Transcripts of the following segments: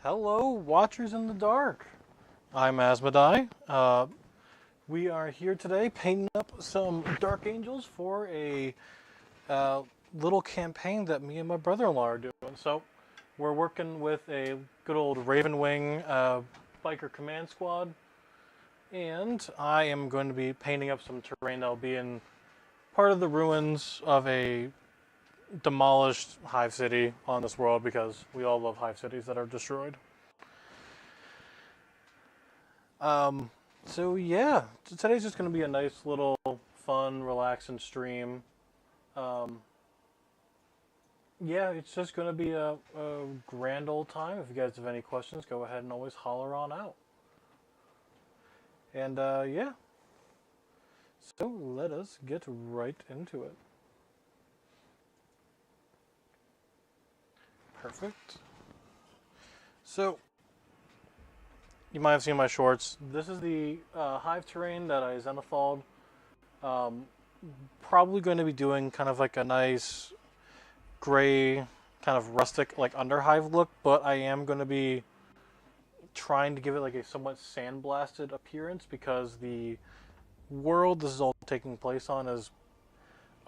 Hello, Watchers in the Dark. I'm Asmodai. We are here today painting up some Dark Angels for a little campaign that me and my brother-in-law are doing. So, we're working with a good old Ravenwing biker command squad, and I am going to be painting up some terrain that'll be in part of the ruins of a demolished hive city on this world, because we all love hive cities that are destroyed. So yeah, today's just going to be a nice little fun, relaxing stream. Yeah, it's just going to be a grand old time. If you guys have any questions, go ahead and always holler on out. And yeah, so let us get right into it. Perfect. So, you might have seen my shorts. This is the hive terrain that I zenithalled. Probably going to be doing kind of like a nice gray, kind of rustic, like underhive look, but I am going to be trying to give it like a somewhat sandblasted appearance, because the world this is all taking place on is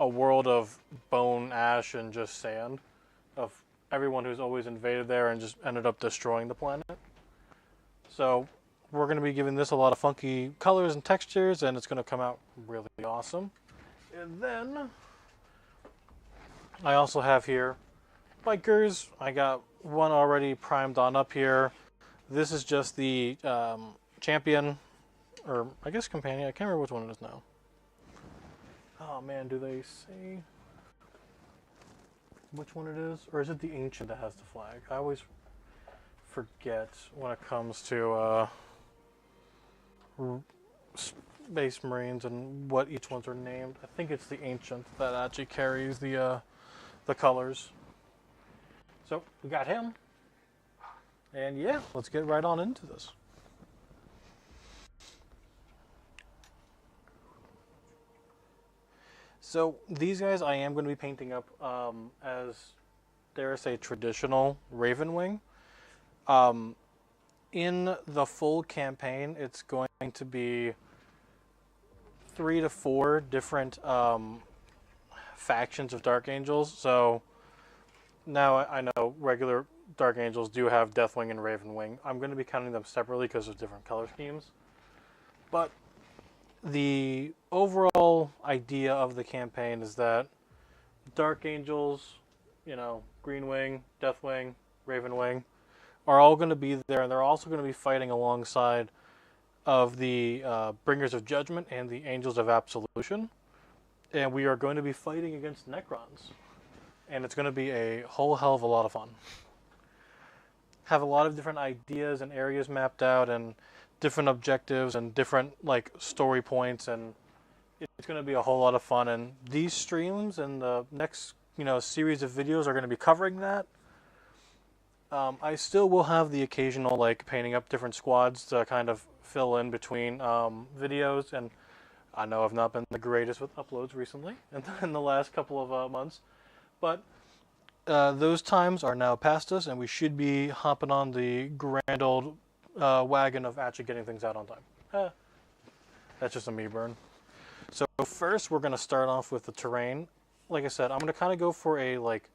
a world of bone, ash, and just sand of everyone who's always invaded there and just ended up destroying the planet. So we're going to be giving this a lot of funky colors and textures, and it's going to come out really awesome. And then I also have here bikers. I got one already primed on up here. This is just the champion, or I guess companion. I can't remember which one it is now. Oh man, do they say which one it is? Or is it the ancient that has the flag? I always forget when it comes to Space Marines and what each ones are named. I think it's the ancient that actually carries the colors. So we got him, and yeah, let's get right on into this. So these guys I am going to be painting up as, dare I say, traditional Ravenwing. In the full campaign, it's going to be 3 to 4 different factions of Dark Angels. So now I know regular Dark Angels do have Deathwing and Ravenwing. I'm going to be counting them separately because of different color schemes. But the overall idea of the campaign is that Dark Angels, you know, Greenwing, Deathwing, Ravenwing, are all going to be there, and they're also going to be fighting alongside of the Bringers of Judgment and the Angels of Absolution. And we are going to be fighting against Necrons. And it's going to be a whole hell of a lot of fun. Have a lot of different ideas and areas mapped out, and different objectives and different like story points, and it's going to be a whole lot of fun. And these streams and the next, series of videos are going to be covering that. I still will have the occasional like painting up different squads to kind of fill in between videos, and I know I've not been the greatest with uploads recently in the last couple of months, but those times are now past us, and we should be hopping on the grand old wagon of actually getting things out on time. That's just a me burn. So first we're going to start off with the terrain. Like I said, I'm going to kind of go for a like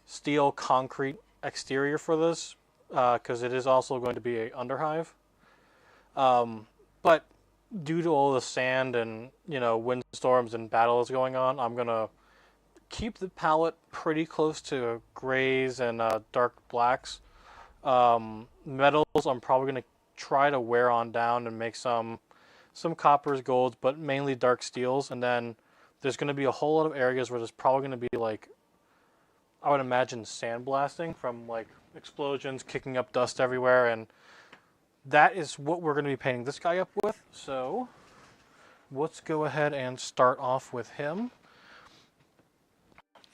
steel concrete exterior for this, because it is also going to be a underhive. But due to all the sand and windstorms and battles going on, I'm going to keep the palette pretty close to grays and dark blacks. Metals I'm probably going to try to wear on down and make some coppers, golds, but mainly dark steels. And then there's going to be a whole lot of areas where there's probably going to be like, I would imagine, sandblasting from like explosions kicking up dust everywhere, and that is what we're going to be painting this guy up with. So let's go ahead and start off with him.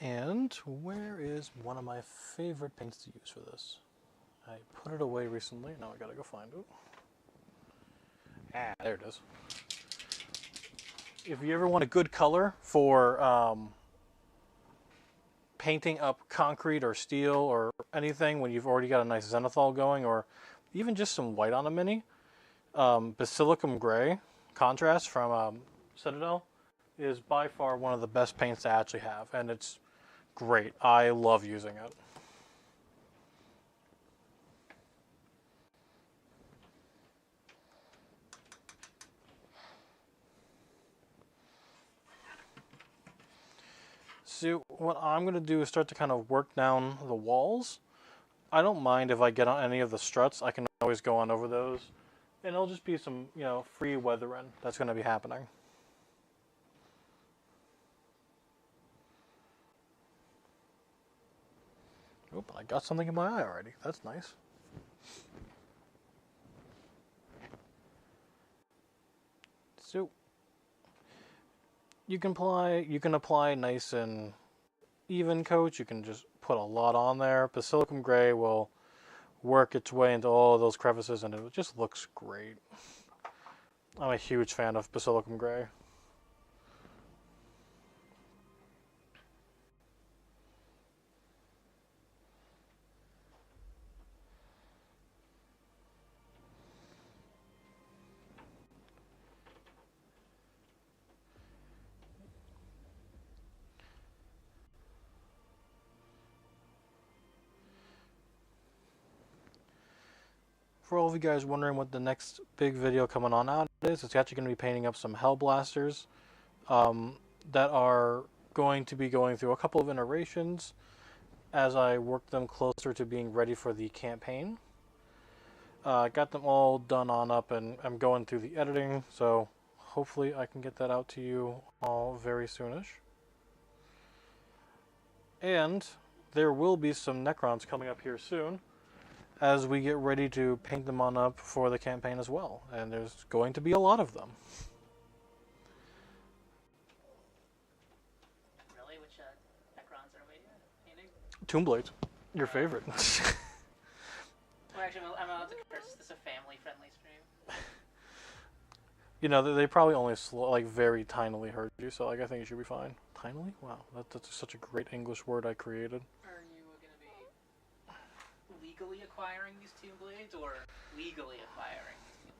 And where is one of my favorite paints to use for this? I put it away recently. Now I gotta go find it. Ah, there it is. If you ever want a good color for painting up concrete or steel or anything when you've already got a nice zenithal going, or even just some white on a mini, Basilicum Gray contrast from Citadel is by far one of the best paints to actually have, and it's great. I love using it. So what I'm going to do is start to kind of work down the walls. I don't mind if I get on any of the struts. I can always go on over those. And it'll just be some, free weathering that's going to be happening. Oop, I got something in my eye already. That's nice. So you can apply nice and even coats. You can just put a lot on there. Basilicum Gray will work its way into all of those crevices, and it just looks great. I'm a huge fan of Basilicum Gray. For all of you guys wondering what the next big video coming on out is, it's actually going to be painting up some Hellblasters that are going to be going through a couple of iterations as I work them closer to being ready for the campaign. Got them all done on up, and I'm going through the editing, so hopefully I can get that out to you all very soonish. And there will be some Necrons coming up here soon, as we get ready to paint them on up for the campaign as well. And there's going to be a lot of them. Really? Which Necrons are we painting? Tombblade, your favorite. Well, actually, I'm allowed to curse. Is this a family-friendly stream? They probably only very tinily heard you, so I think you should be fine. Tinily? Wow, that's such a great English word I created. Are you going to be legally acquiring these Tombblades, or legally acquiring these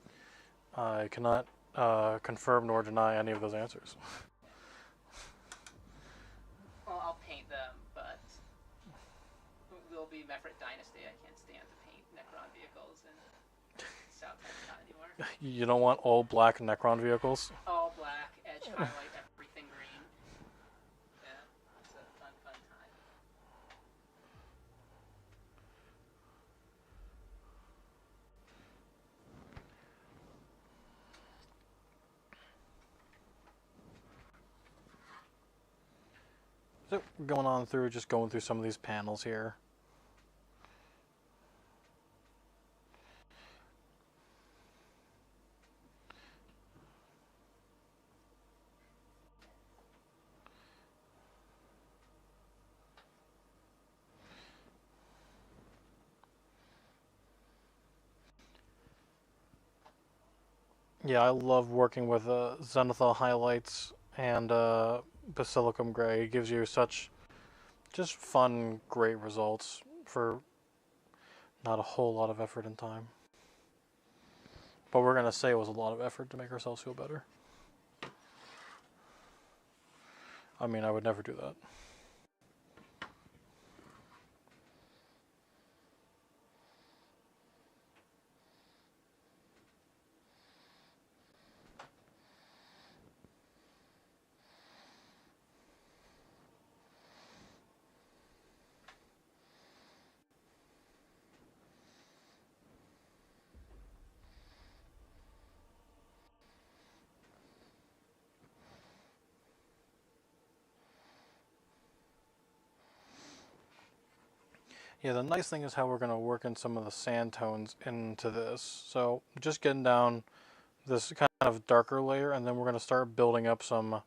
Tombblades? I cannot confirm nor deny any of those answers. Well, I'll paint them, but we'll be Mephrit Dynasty. I can't stand to paint Necron vehicles in Southtown anymore. You don't want all black Necron vehicles? All black, edge highlight, everything green. Yeah, it's a fun time. So, just going through some of these panels here. Yeah, I love working with Zenithal highlights and Basilicum Gray. It gives you such just fun, great results for not a whole lot of effort and time. But we're going to say it was a lot of effort to make ourselves feel better. I mean, I would never do that. Yeah, the nice thing is how we're going to work in some of the sand tones into this. So just getting down this kind of darker layer, and then we're going to start building up some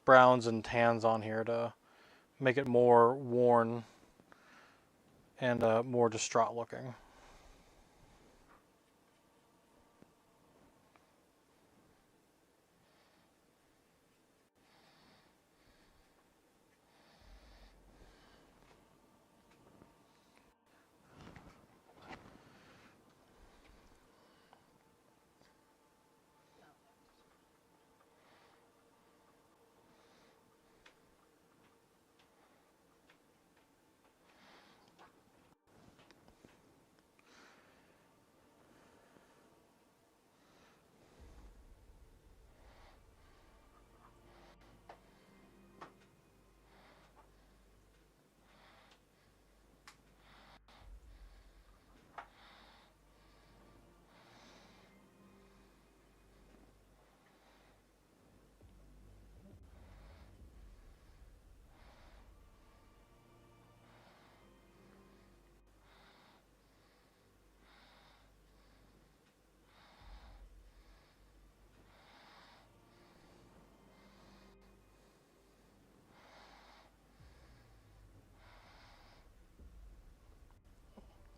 browns and tans on here to make it more worn and more distraught looking.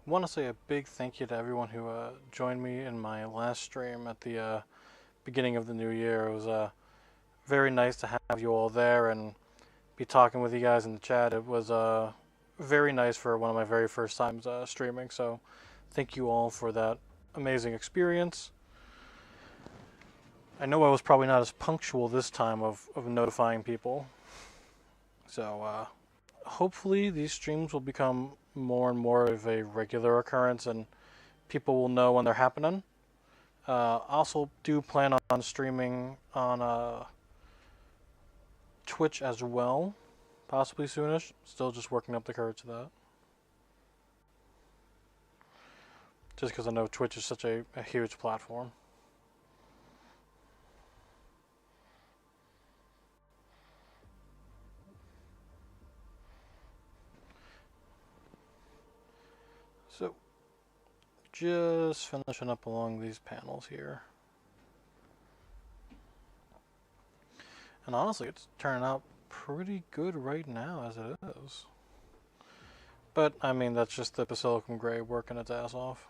want to say a big thank you to everyone who joined me in my last stream at the beginning of the new year. It was very nice to have you all there and be talking with you guys in the chat. It was very nice for one of my very first times streaming. So thank you all for that amazing experience. I know I was probably not as punctual this time of notifying people. So hopefully these streams will become more and more of a regular occurrence and people will know when they're happening. Also do plan on streaming on Twitch as well, possibly soonish. Still just working up the courage to that. Just because I know Twitch is such a huge platform. So, just finishing up along these panels here. And honestly, it's turning out pretty good right now as it is. But, I mean, that's just the Basilicum Gray working its ass off.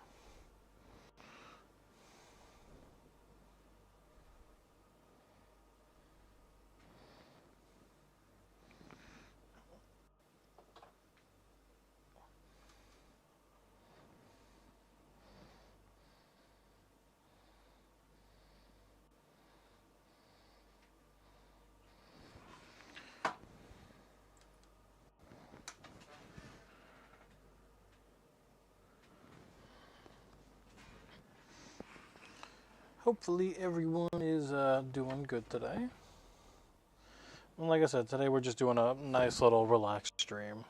Hopefully everyone is doing good today. And like I said, today we're just doing a nice little relaxed stream.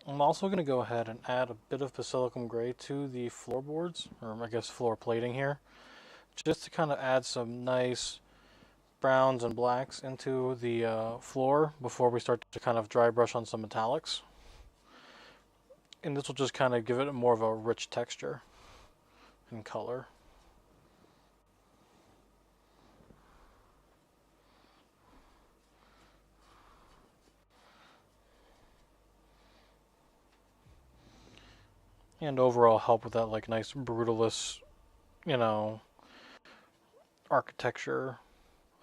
I'm also going to go ahead and add a bit of Basilicum Gray to the floorboards, or I guess floor plating here, just to kind of add some nice browns and blacks into the floor before we start to kind of dry brush on some metallics. And this will just kind of give it more of a rich texture and color. And overall help with that like nice brutalist, you know, architecture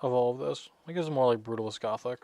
of all of this. I guess it's more like brutalist Gothic.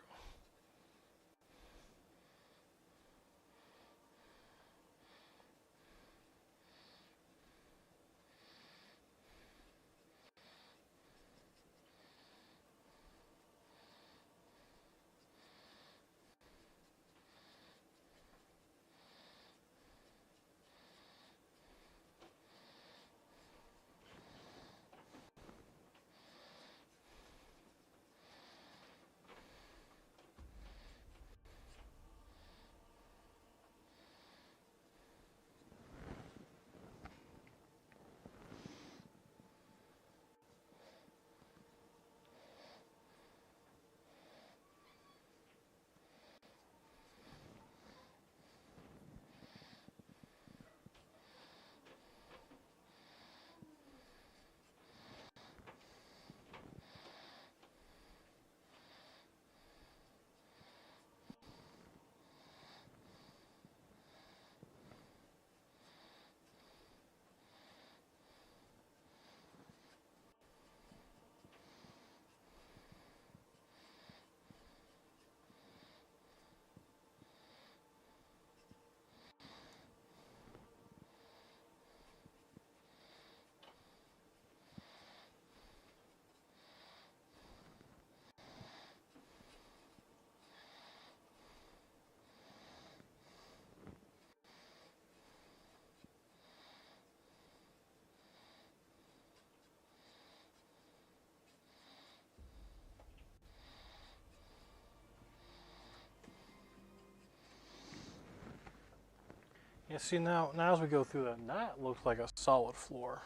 Yeah, see now as we go through that looks like a solid floor.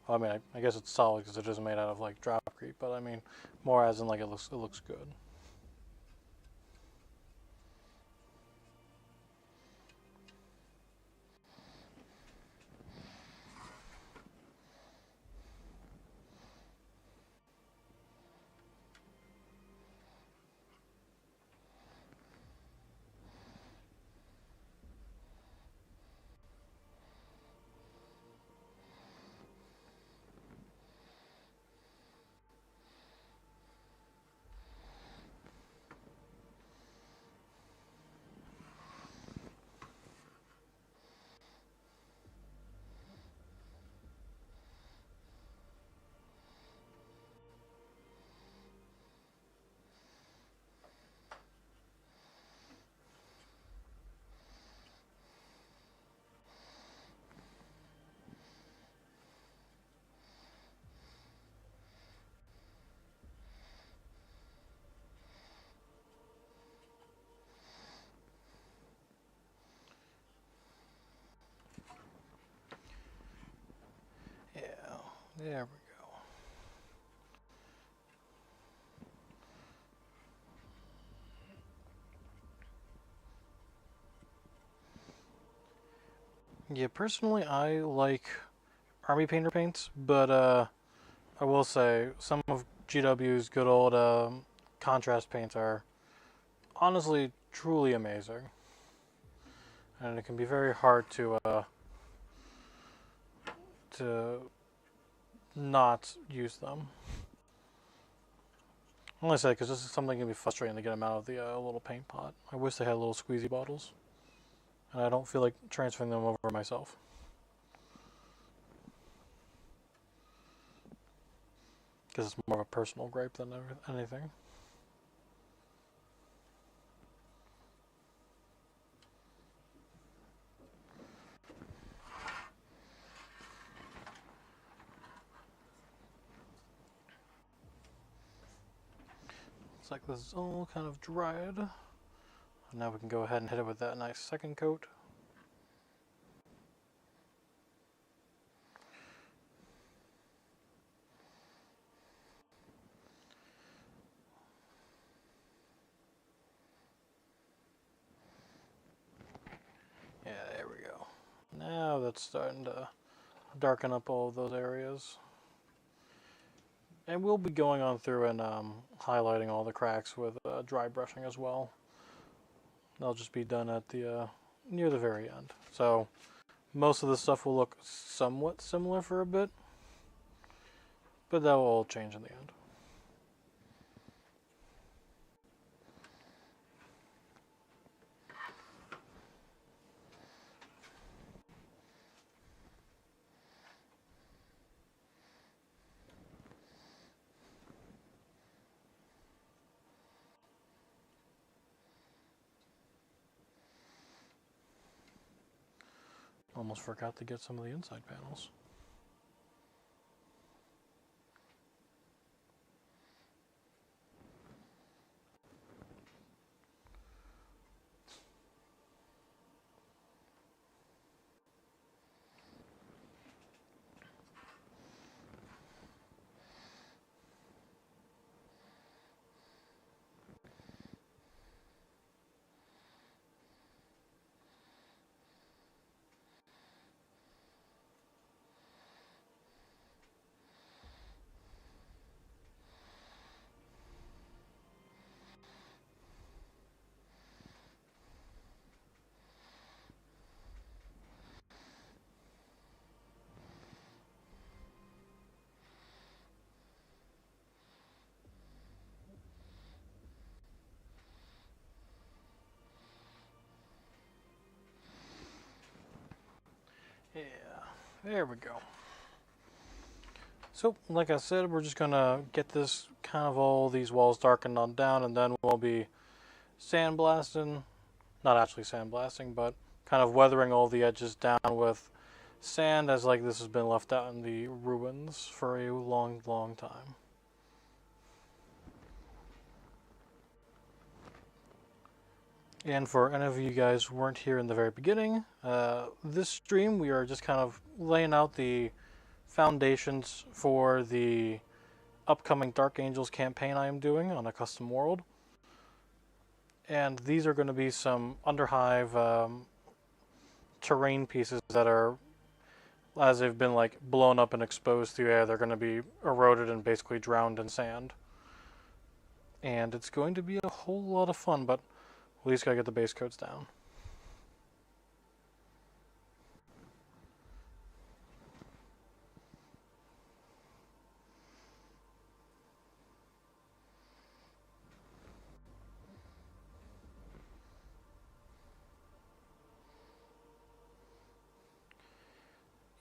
Well, I mean, I guess it's solid because it is made out of like dropcrete, but I mean, more as in like it looks good. There we go. Yeah, personally, I like Army Painter paints, but I will say some of GW's good old contrast paints are honestly truly amazing, and it can be very hard to not use them. I only say because this is something that can be frustrating to get them out of the little paint pot. I wish they had little squeezy bottles, and I don't feel like transferring them over myself. Because it's more of a personal gripe than anything. Looks like this is all kind of dried. Now we can go ahead and hit it with that nice second coat. Yeah, there we go. Now that's starting to darken up all of those areas. And we'll be going on through and highlighting all the cracks with dry brushing as well. They'll just be done at the near the very end. So most of the stuff will look somewhat similar for a bit, but that will all change in the end. Almost forgot to get some of the inside panels. Yeah, there we go. So, like I said, we're just gonna get this kind of all these walls darkened on down, and then we'll be sandblasting, not actually sandblasting, but kind of weathering all the edges down with sand, as like this has been left out in the ruins for a long, long time. And for any of you guys who weren't here in the very beginning, this stream we are just kind of laying out the foundations for the upcoming Dark Angels campaign I am doing on a custom world. And these are going to be some Underhive terrain pieces that are, as they've been like blown up and exposed to air, they're going to be eroded and basically drowned in sand. And it's going to be a whole lot of fun, but at least gotta get the base coats down.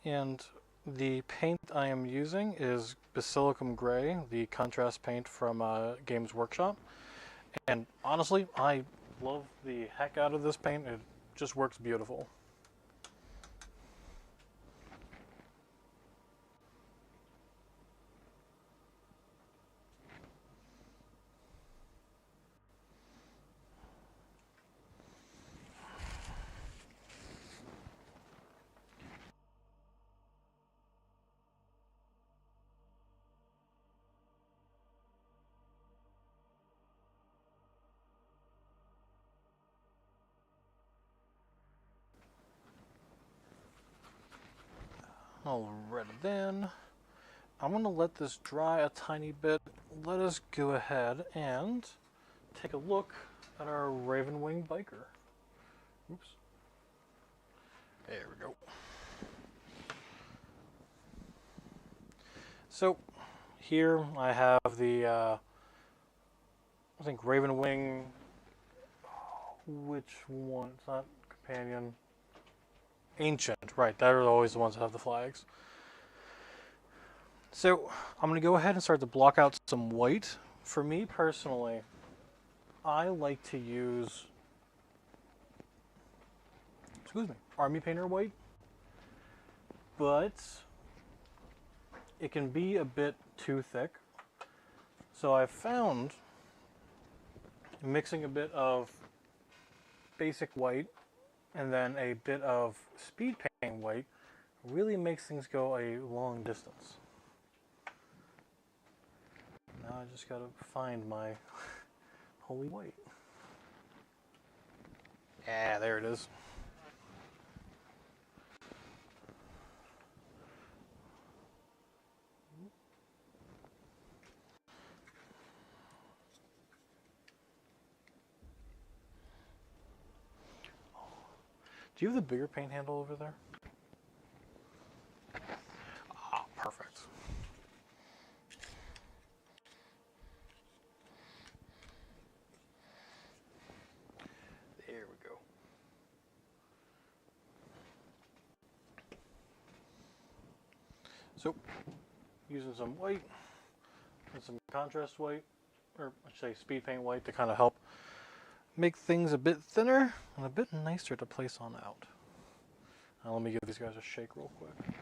And the paint I am using is Basilicum Gray, the contrast paint from Games Workshop. And honestly, I love the heck out of this paint. It just works beautiful. Alright then, I'm going to let this dry a tiny bit. Let us go ahead and take a look at our Ravenwing biker. Oops. There we go. So here I have the, I think Ravenwing, which one? It's not Companion. Ancient, right, that are always the ones that have the flags. So I'm going to go ahead and start to block out some white. For me personally, I like to use, Army Painter white, but it can be a bit too thick. So I've found mixing a bit of basic white and then a bit of speed paint white really makes things go a long distance. Now I just gotta find my holy white. Yeah, there it is. Do you have the bigger paint handle over there? Ah, perfect. There we go. So, using some white and some contrast white, or I should say speed paint white, to kind of help make things a bit thinner and a bit nicer to place on out. Now let me give these guys a shake real quick.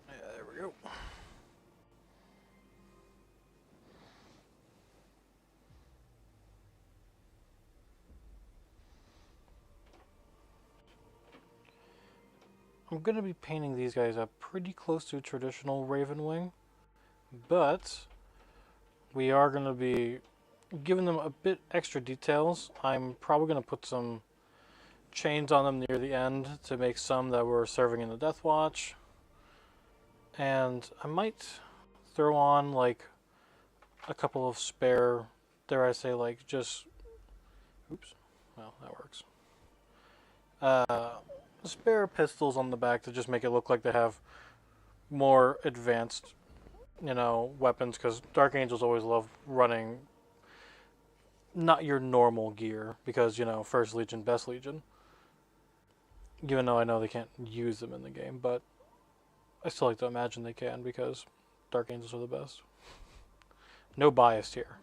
Yeah, there we go. I'm going to be painting these guys up pretty close to traditional Ravenwing, but we are going to be giving them a bit extra details. I'm probably going to put some chains on them near the end to make some that were serving in the Death Watch. And I might throw on like a couple of spare, dare I say, like just, oops, well, that works. Spare pistols on the back to just make it look like they have more advanced, weapons, because Dark Angels always love running not your normal gear, because, First Legion, Best Legion. Even though I know they can't use them in the game, but I still like to imagine they can, because Dark Angels are the best. No bias here.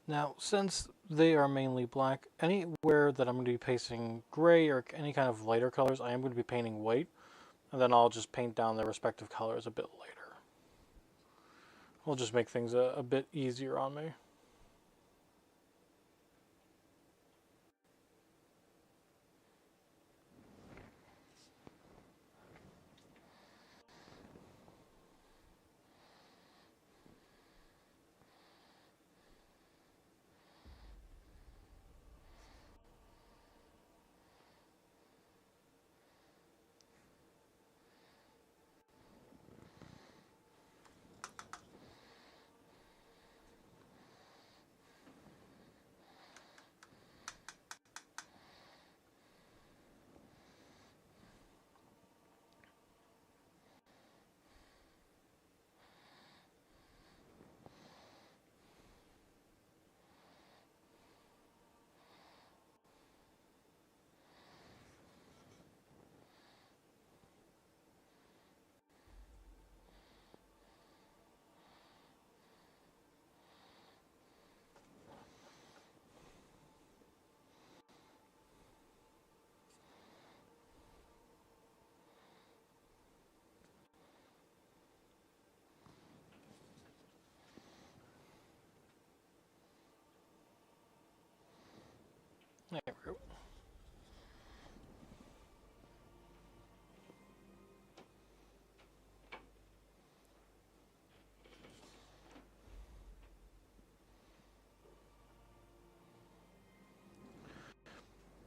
Now, since they are mainly black, anywhere that I'm going to be pasting gray or any kind of lighter colors, I am going to be painting white, and then I'll just paint down their respective colors a bit later. It'll just make things a bit easier on me. There we go.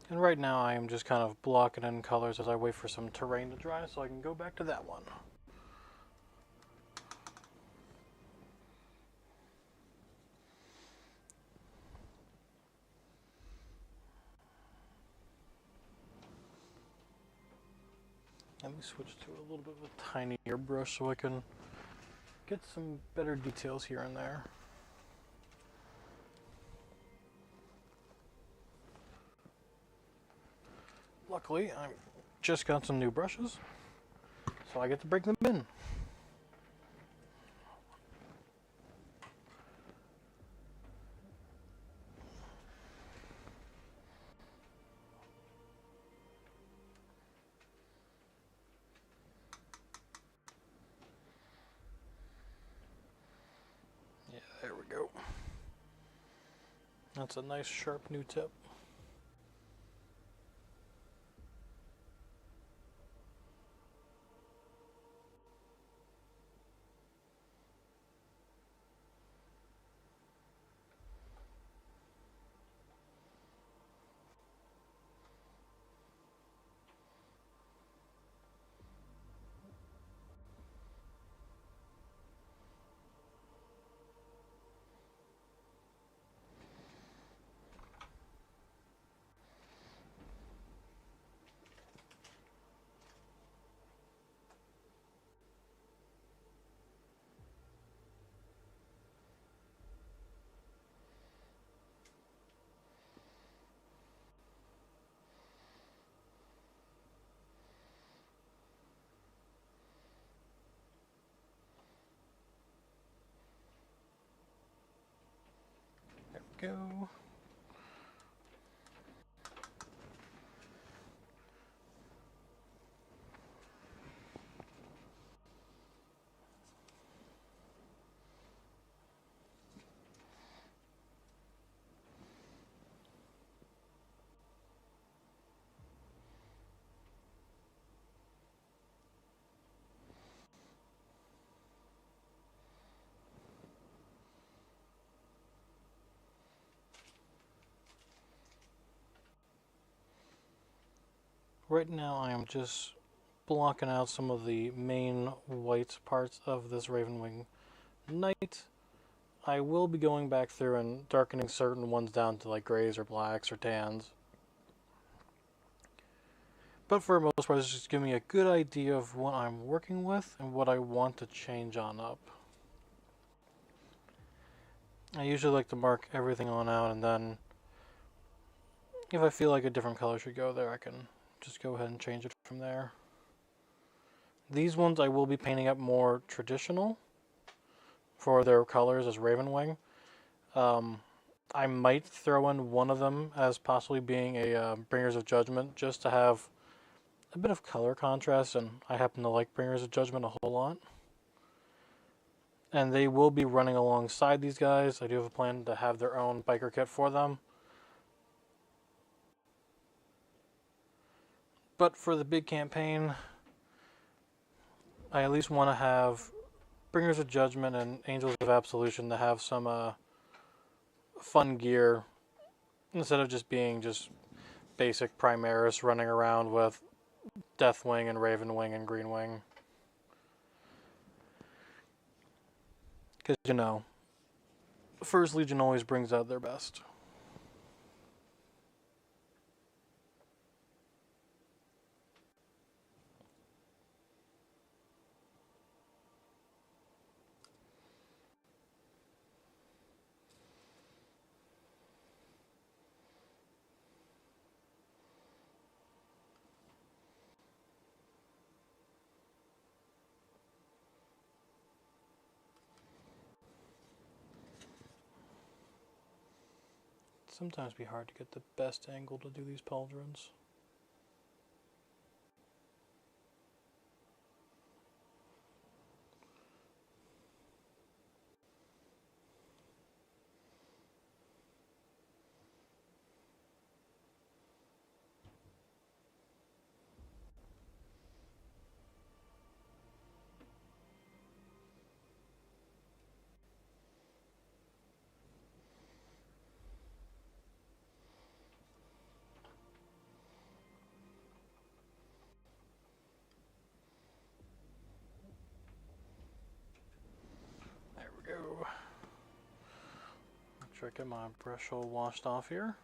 And right now I am just kind of blocking in colors as I wait for some terrain to dry so I can go back to that one. Let me switch to a little bit of a tinier brush so I can get some better details here and there. Luckily, I just got some new brushes, so I get to break them in. Yeah, there we go. That's a nice sharp new tip. There we go. Right now I am just blocking out some of the main white parts of this Ravenwing Knight. I will be going back through and darkening certain ones down to like grays or blacks or tans. But for the most part, it's just giving me a good idea of what I'm working with and what I want to change on up. I usually like to mark everything on out, and then if I feel like a different color should go there, I can just go ahead and change it from there. These ones I will be painting up more traditional for their colors as Ravenwing. I might throw in one of them as possibly being a Bringers of Judgment, just to have a bit of color contrast, and I happen to like Bringers of Judgment a whole lot. And they will be running alongside these guys. I do have a plan to have their own biker kit for them. But for the big campaign, I at least want to have Bringers of Judgment and Angels of Absolution to have some fun gear, instead of just being just basic Primaris running around with Deathwing and Ravenwing and Greenwing. Because, you know, First Legion always brings out their best. Sometimes be hard to get the best angle to do these pauldrons. There we go. Make sure I get my brush all washed off here.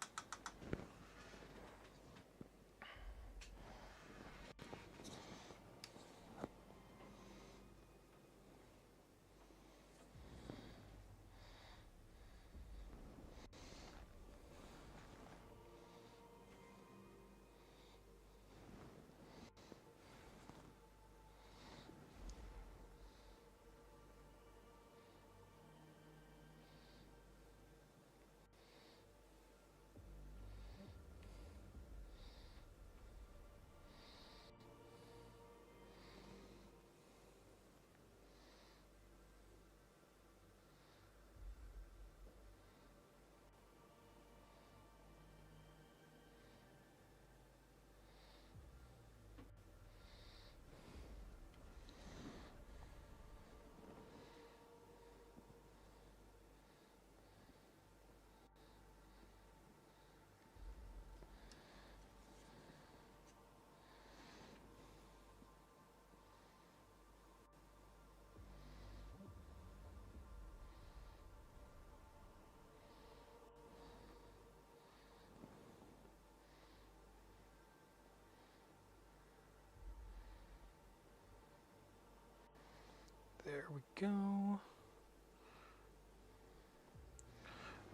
There we go.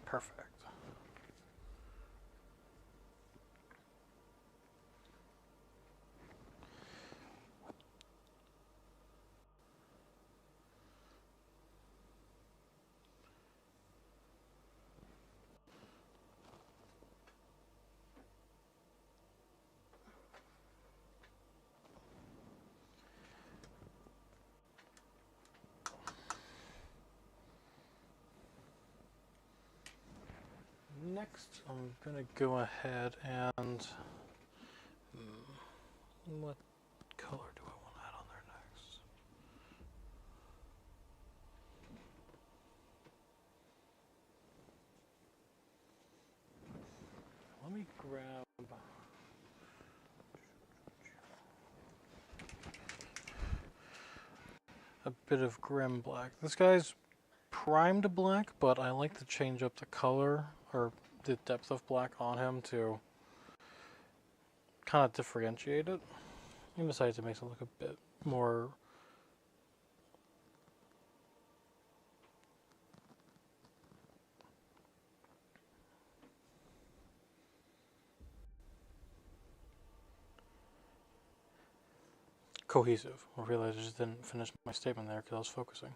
Perfect. Next, I'm gonna go ahead and what color do I want to add on there next? Let me grab a bit of Grim Black. This guy's primed black, but I like to change up the color or the depth of black on him to kind of differentiate it. And besides, it makes it look a bit more cohesive. I realized I just didn't finish my statement there because I was focusing.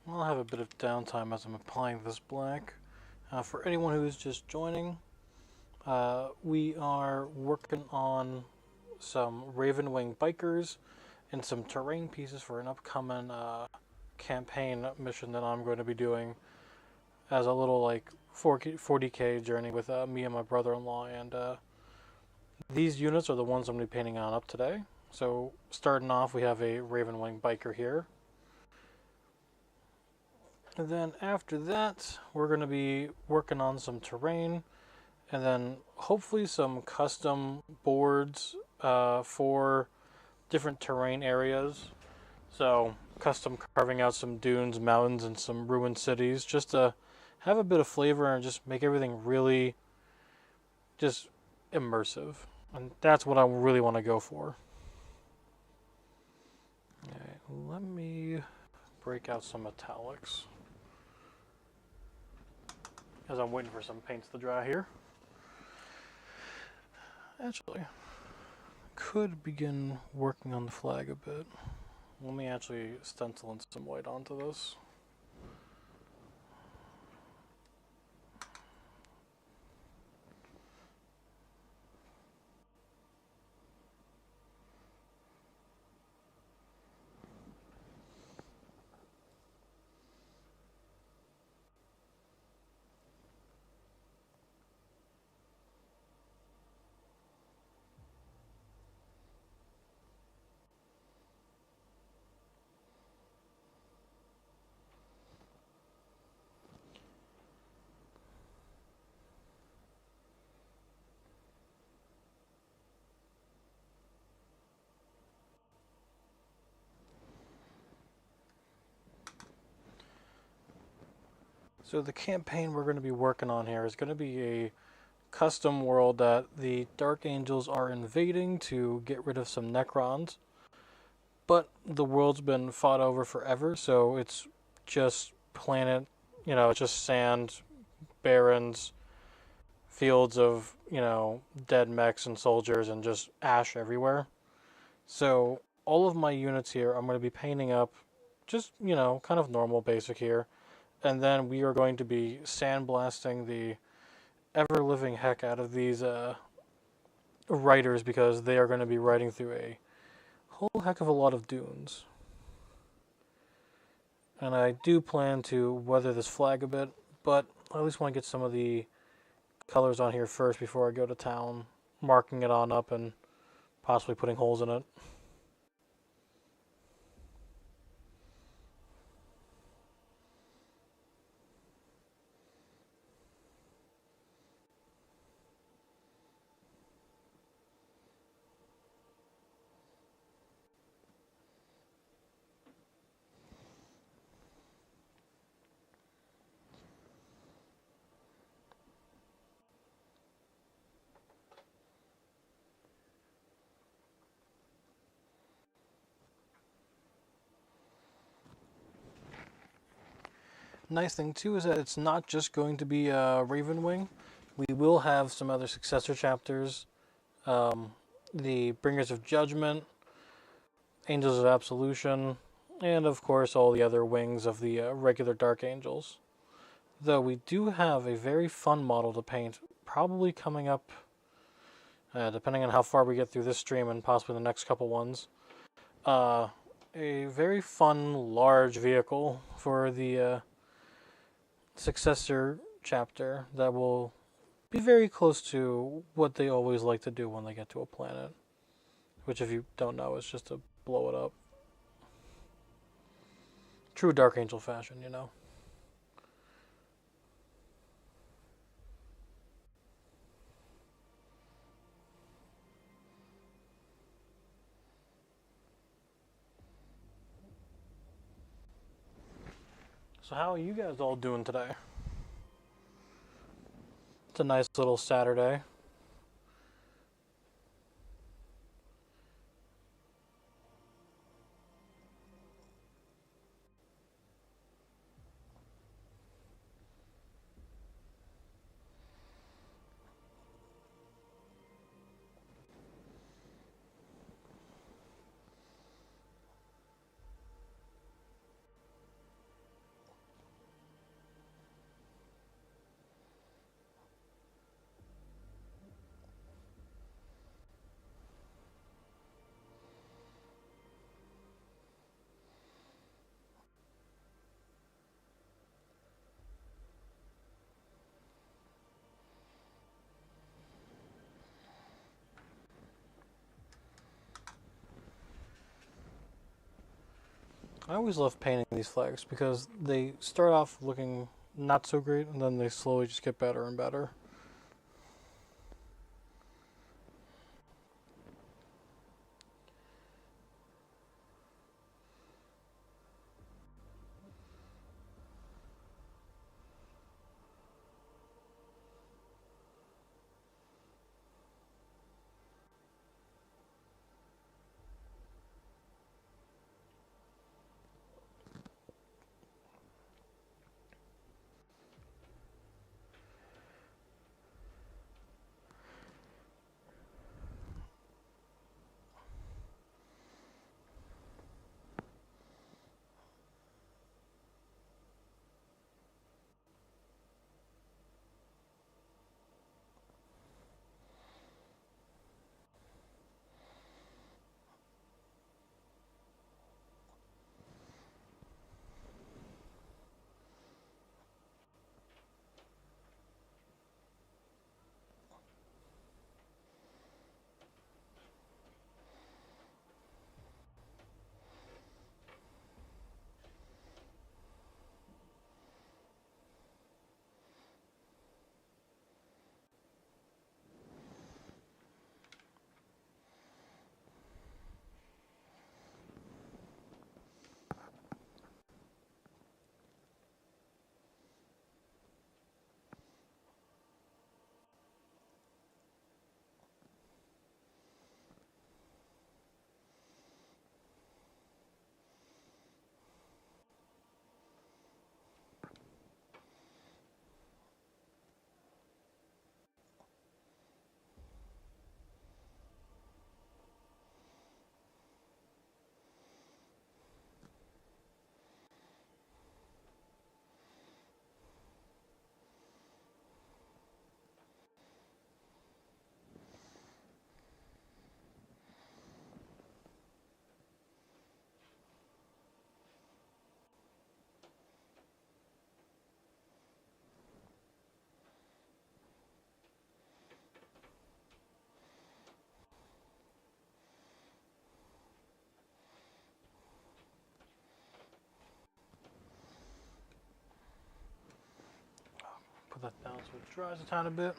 I'll have a bit of downtime as I'm applying this black. For anyone who is just joining, we are working on some Ravenwing bikers and some terrain pieces for an upcoming campaign mission that I'm going to be doing as a little like 40k journey with me and my brother-in-law. And these units are the ones I'm going to be painting on up today. So starting off, we have a Ravenwing biker here. And then after that, we're going to be working on some terrain, and then hopefully some custom boards for different terrain areas. So custom carving out some dunes, mountains, and some ruined cities, just to have a bit of flavor and just make everything really just immersive. And that's what I really want to go for. Okay, let me break out some metallics as I'm waiting for some paints to dry here. Actually, could begin working on the flag a bit. Let me actually stencil in some white onto this. So the campaign we're going to be working on here is going to be a custom world that the Dark Angels are invading to get rid of some Necrons. But the world's been fought over forever, so it's just planet, it's just sand, barrens, fields of, dead mechs and soldiers, and just ash everywhere. So all of my units here, I'm going to be painting up just, kind of normal basic here. And then we are going to be sandblasting the ever-living heck out of these riders, because they are going to be riding through a whole heck of a lot of dunes. And I do plan to weather this flag a bit, but I at least want to get some of the colors on here first before I go to town, marking it on up and possibly putting holes in it. Nice thing too is that it's not just going to be Ravenwing. We will have some other successor chapters, the Bringers of Judgment, Angels of Absolution, and of course all the other wings of the regular Dark Angels. Though we do have a very fun model to paint, probably coming up, depending on how far we get through this stream and possibly the next couple ones. A very fun large vehicle for the successor chapter that will be very close to what they always like to do when they get to a planet, which, if you don't know, is just to blow it up. True Dark Angel fashion, So how are you guys all doing today? It's a nice little Saturday. I always love painting these flags because they start off looking not so great and then they slowly just get better and better. Put that down so it dries a tiny bit.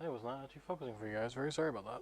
I was not actually focusing for you guys. Very sorry about that.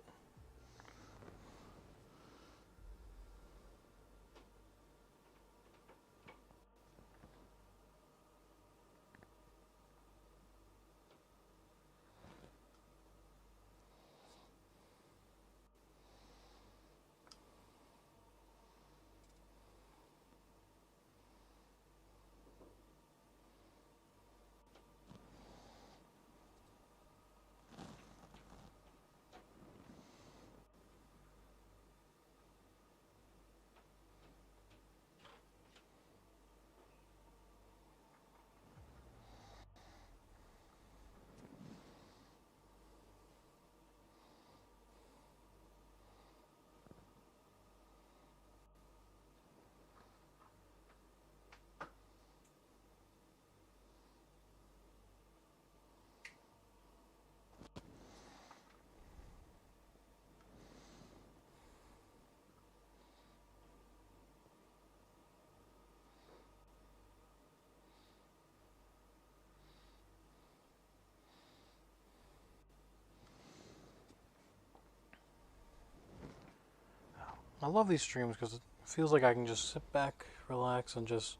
I love these streams because it feels like I can just sit back, relax, and just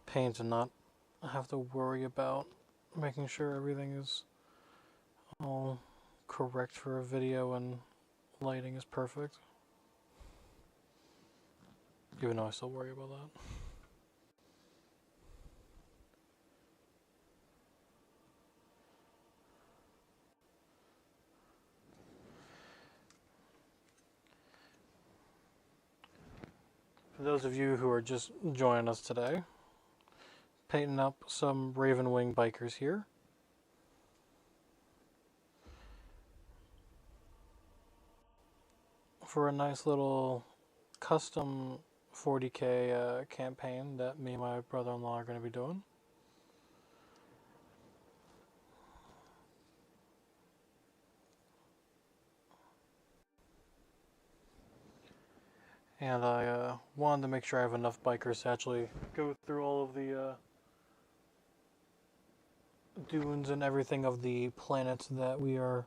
paint and not have to worry about making sure everything is all correct for a video and lighting is perfect. Even though I still worry about that. For those of you who are just joining us today, painting up some Ravenwing bikers here. For a nice little custom 40k campaign that me and my brother-in-law are going to be doing. And I wanted to make sure I have enough bikers to actually go through all of the dunes and everything of the planets that we are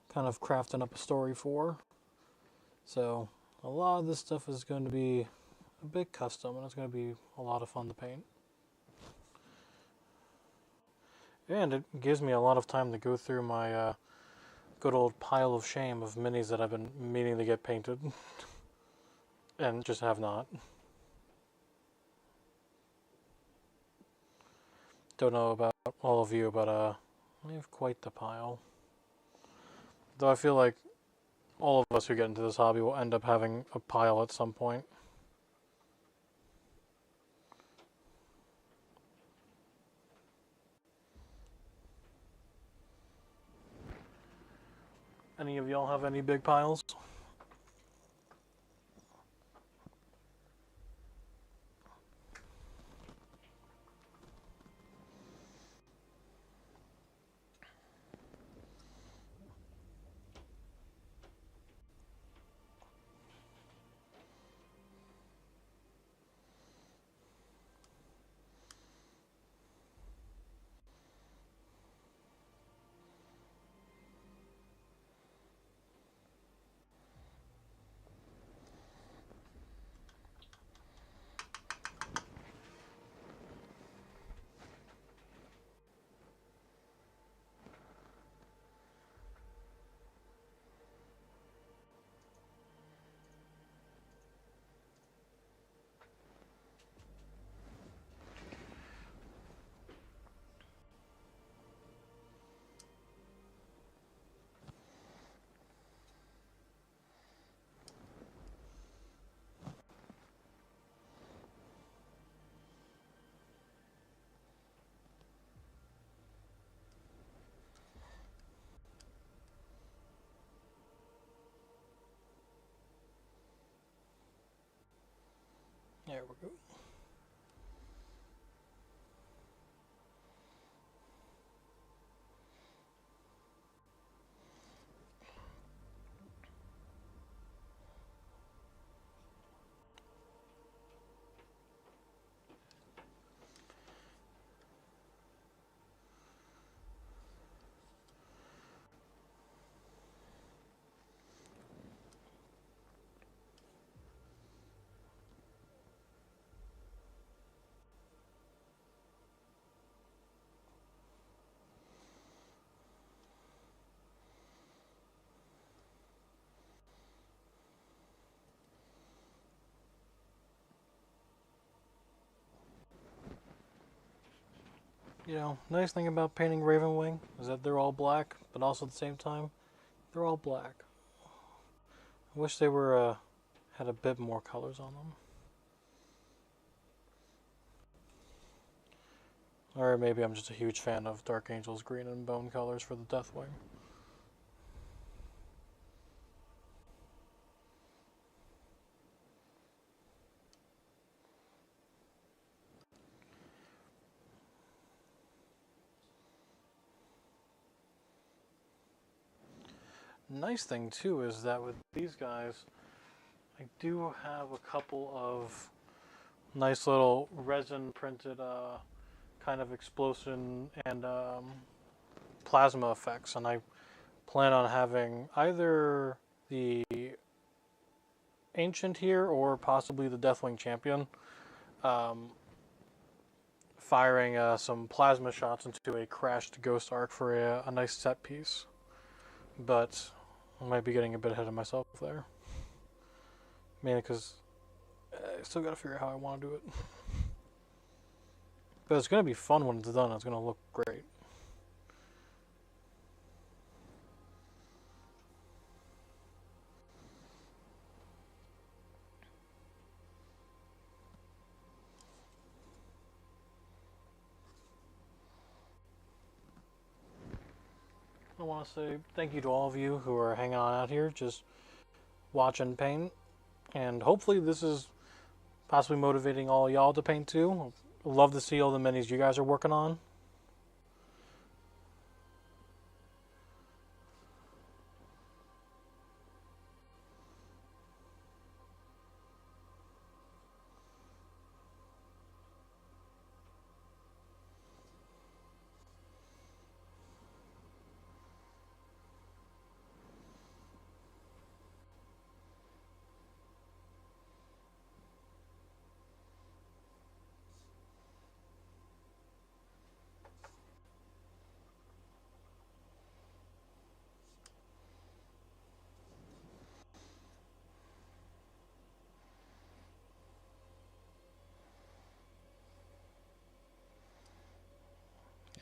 kind of crafting up a story for. So a lot of this stuff is going to be a bit custom, and it's going to be a lot of fun to paint. And it gives me a lot of time to go through my good old pile of shame of minis that I've been meaning to get painted and just have not. Don't know about all of you, but I have quite the pile. Though I feel like all of us who get into this hobby will end up having a pile at some point. Any of y'all have any big piles? There we go. You know, nice thing about painting Ravenwing is that they're all black, but also at the same time, they're all black. I wish they were had a bit more colors on them. Or maybe I'm just a huge fan of Dark Angel's green and bone colors for the Deathwing. Nice thing too is that with these guys, I do have a couple of nice little resin printed kind of explosion and plasma effects, and I plan on having either the Ancient here, or possibly the Deathwing Champion, firing some plasma shots into a crashed Ghost Ark for a nice set piece. But I might be getting a bit ahead of myself there. Mainly because I still gotta figure out how I want to do it. But it's gonna be fun when it's done. It's gonna look great. I want to say thank you to all of you who are hanging on out here, just watching paint. And hopefully this is possibly motivating all y'all to paint too. Love to see all the minis you guys are working on.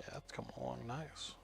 Yeah, it's coming along nice.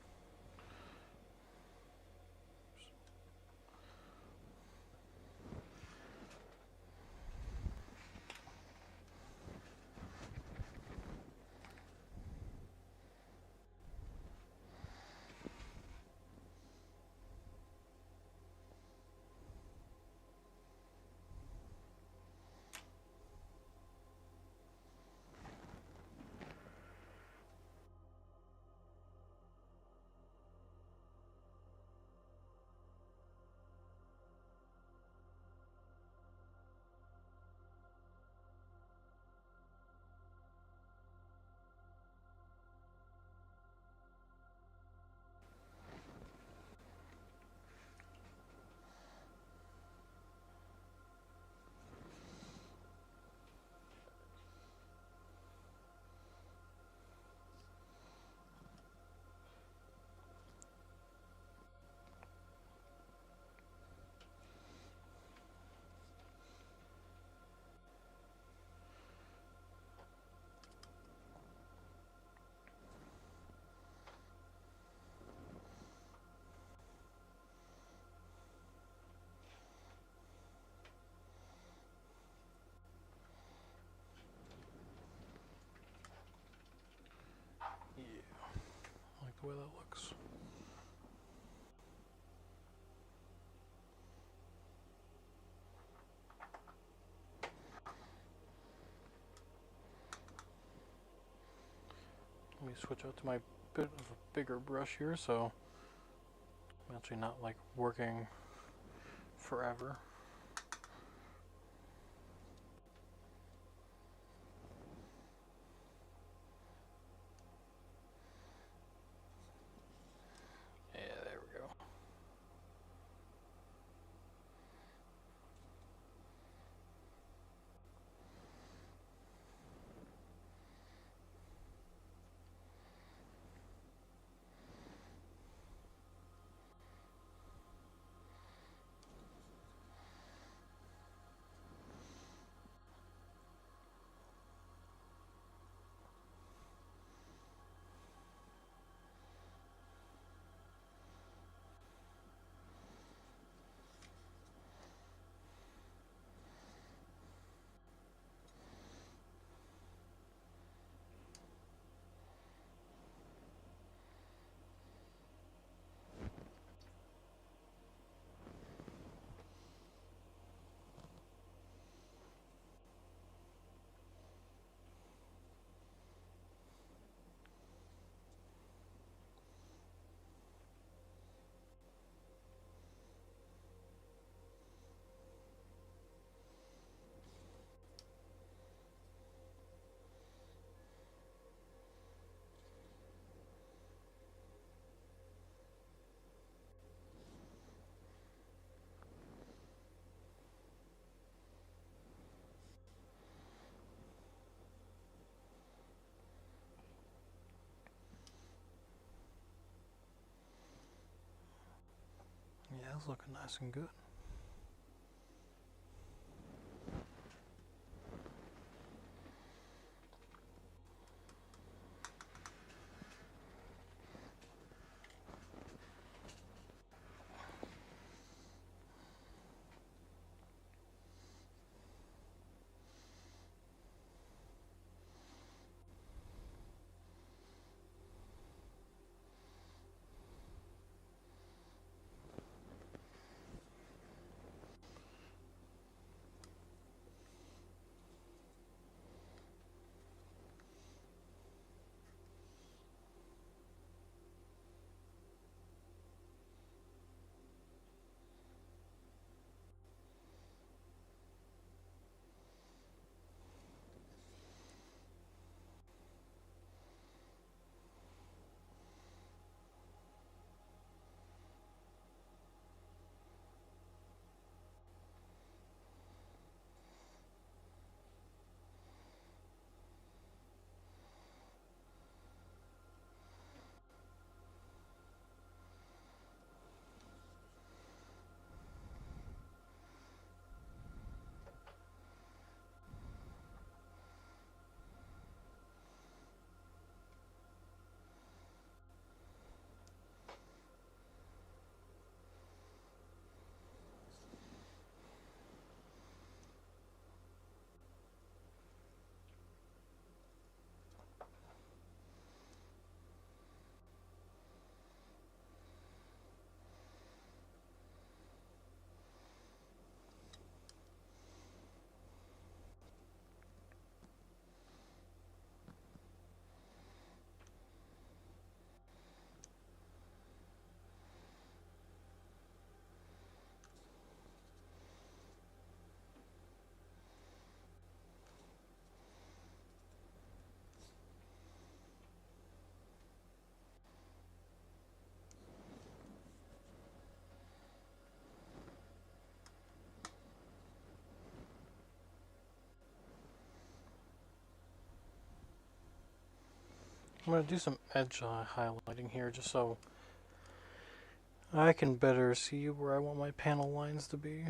Yeah, I like the way that looks. Let me switch out to my bit of a bigger brush here, so I'm actually not like working forever. Yeah, there we go. Details looking nice and good. I'm going to do some edge highlighting here just so I can better see where I want my panel lines to be.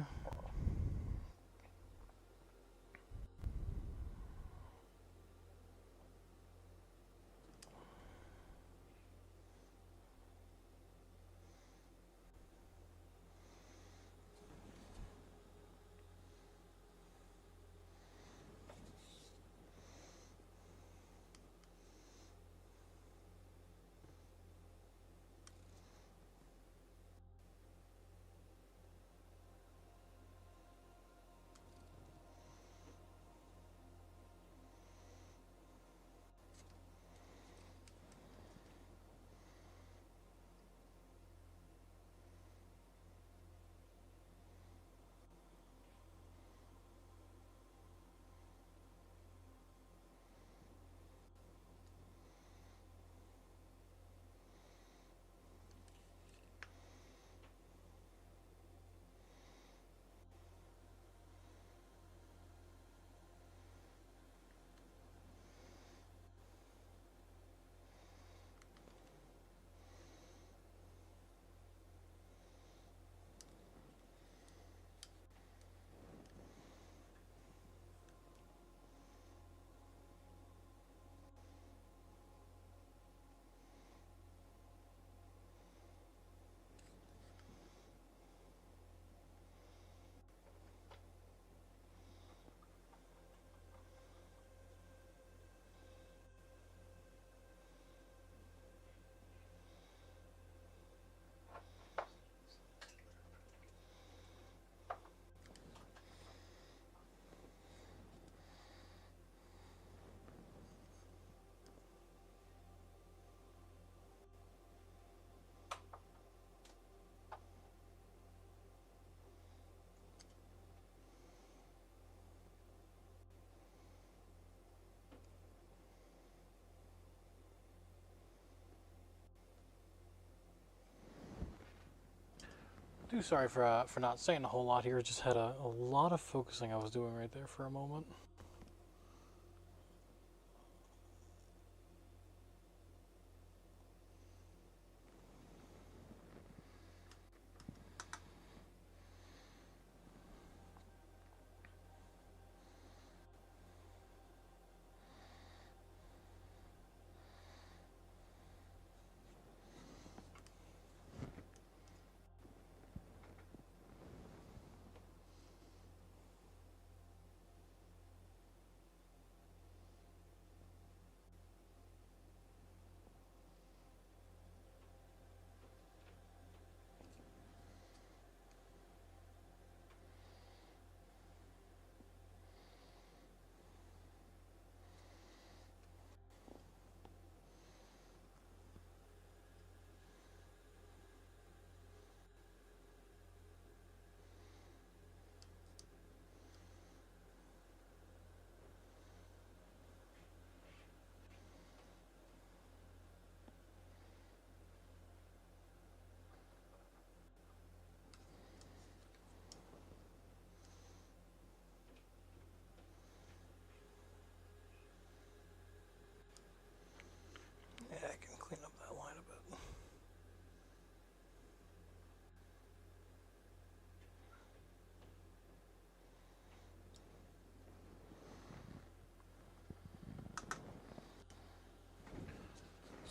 Sorry for not saying a whole lot here. Just had a lot of focusing I was doing right there for a moment.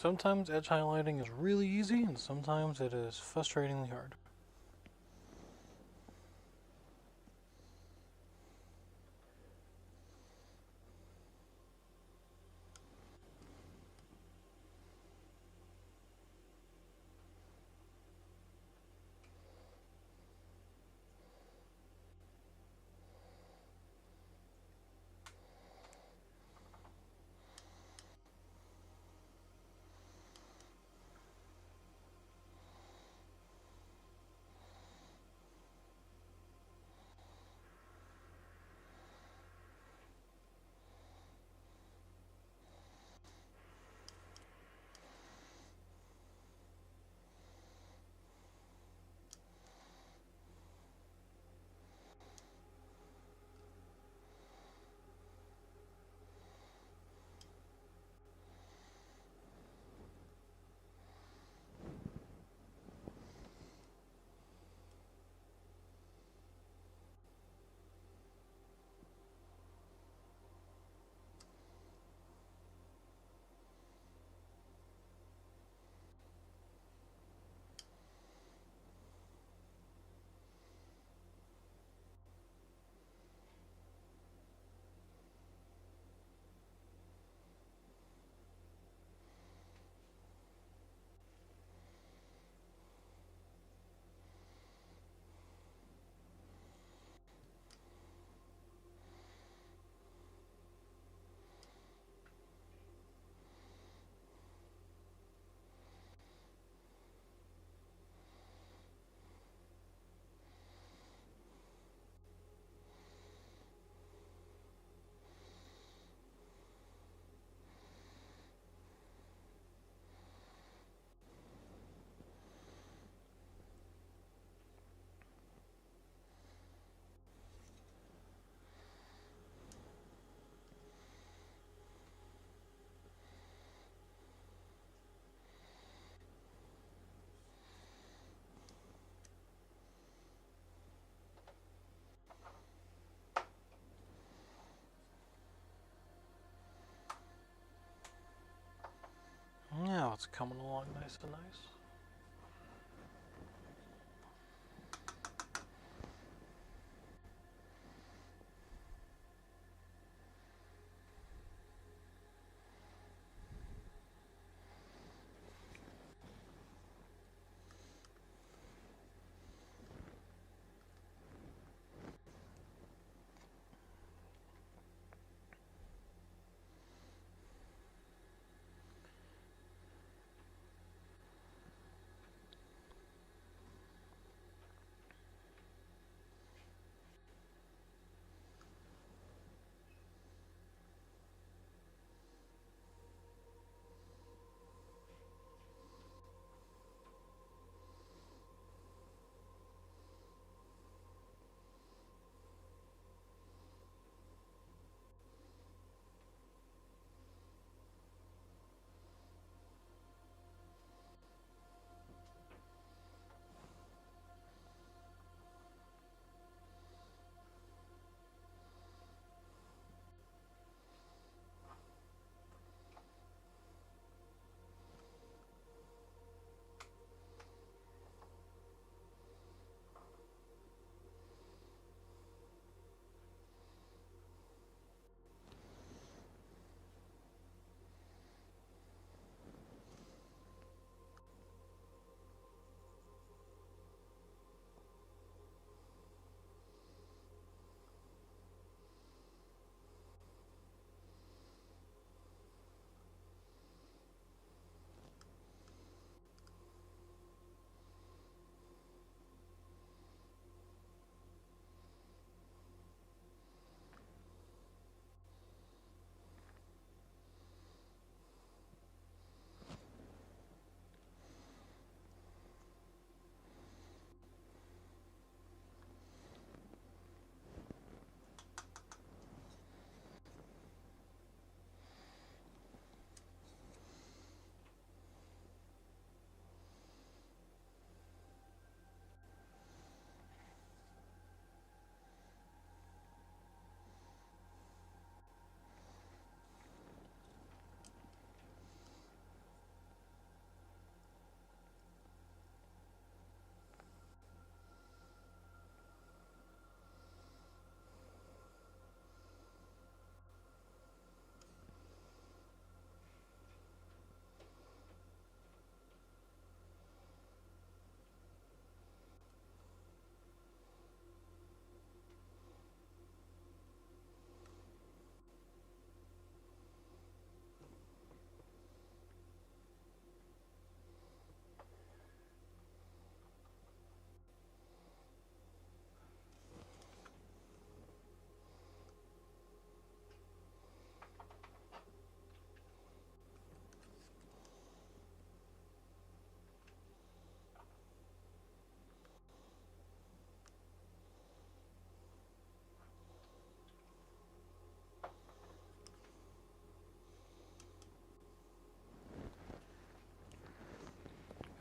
Sometimes edge highlighting is really easy, and sometimes it is frustratingly hard. Now it's coming along nice and nice.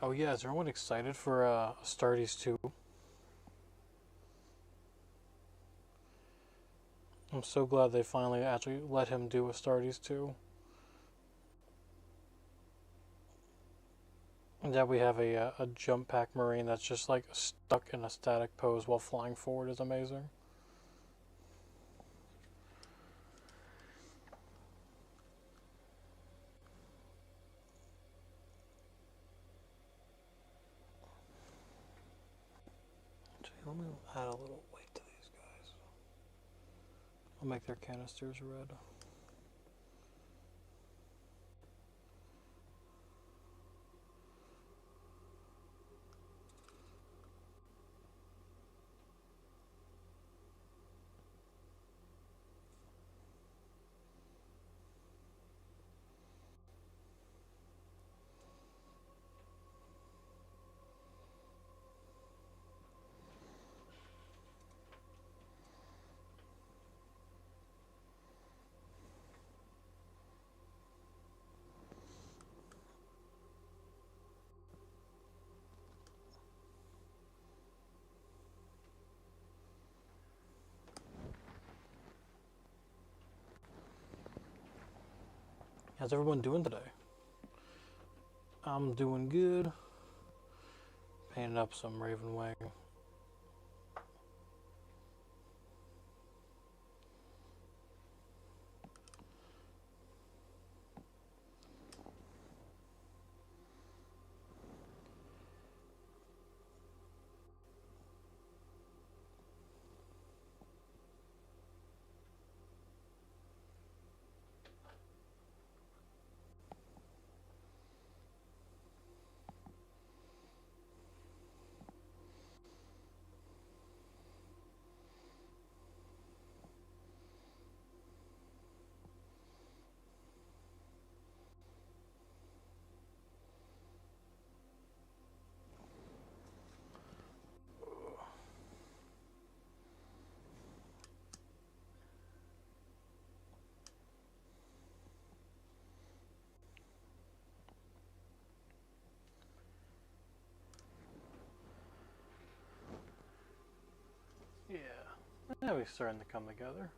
Oh yeah, is everyone excited for Astartes 2? I'm so glad they finally actually let him do Astartes 2. And that we have a jump pack marine that's just like stuck in a static pose while flying forward is amazing. Actually, let me add a little weight to these guys. I'll make their canisters red. How's everyone doing today? I'm doing good. Painting up some Raven Wing. Yeah, now we're starting to come together.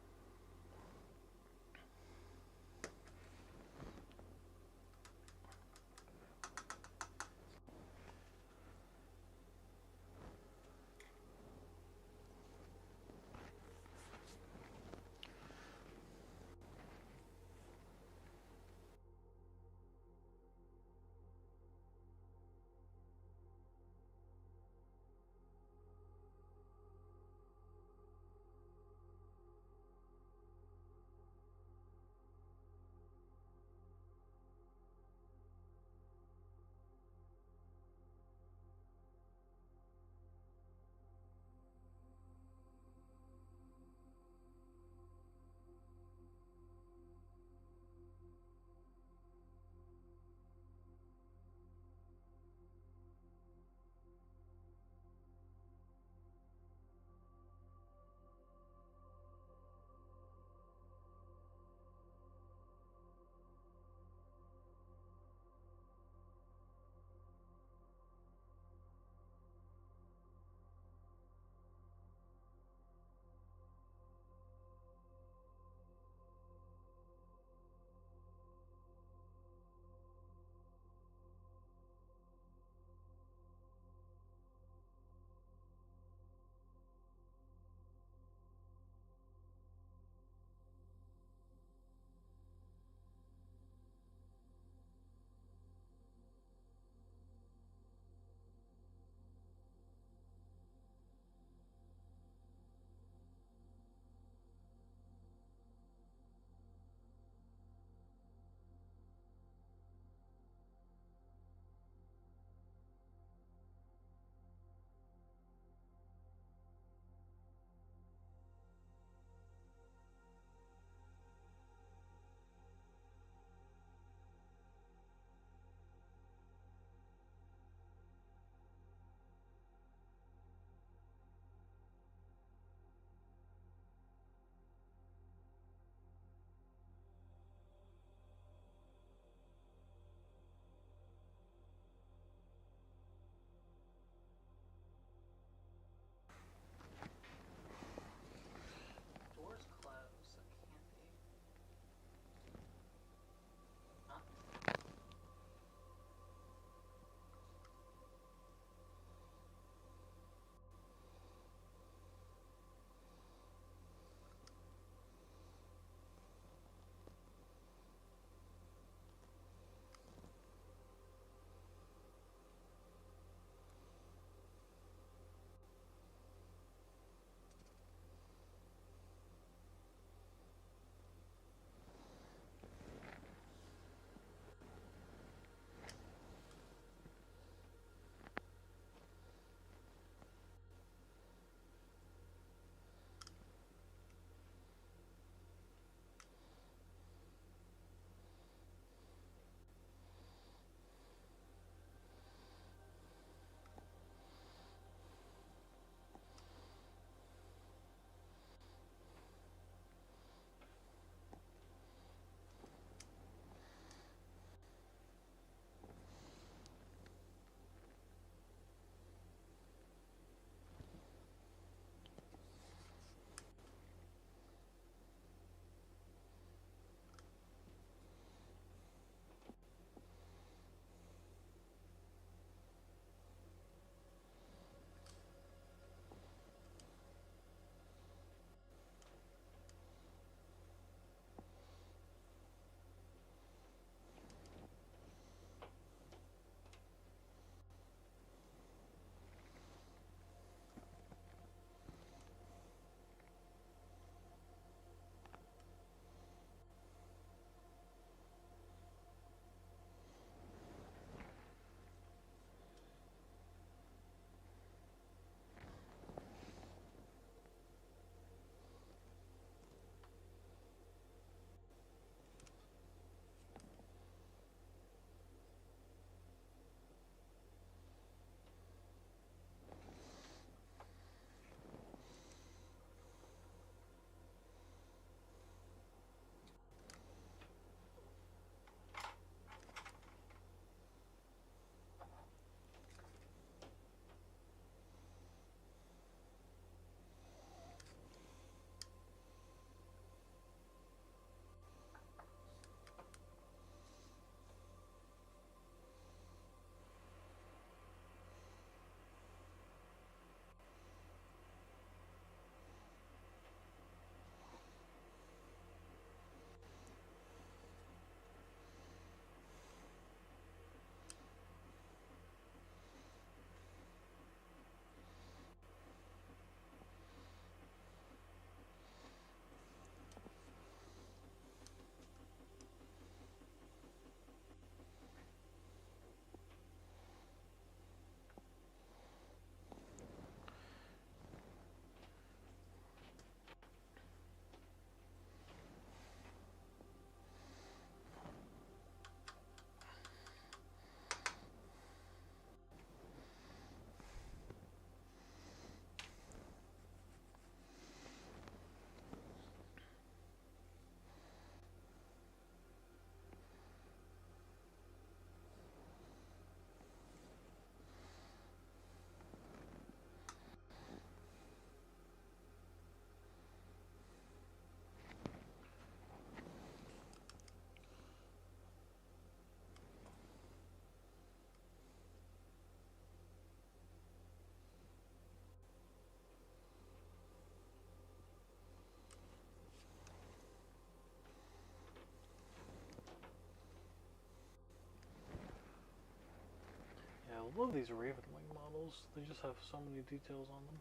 love these Ravenwing models. They just have so many details on them.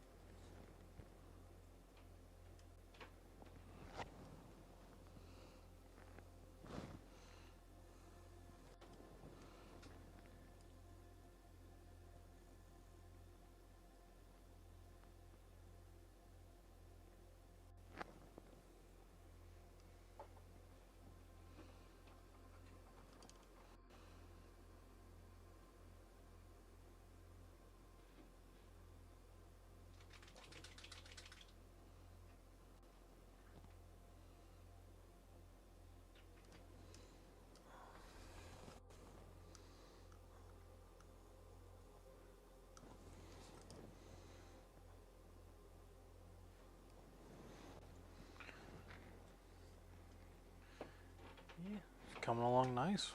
Yeah, it's coming along nice.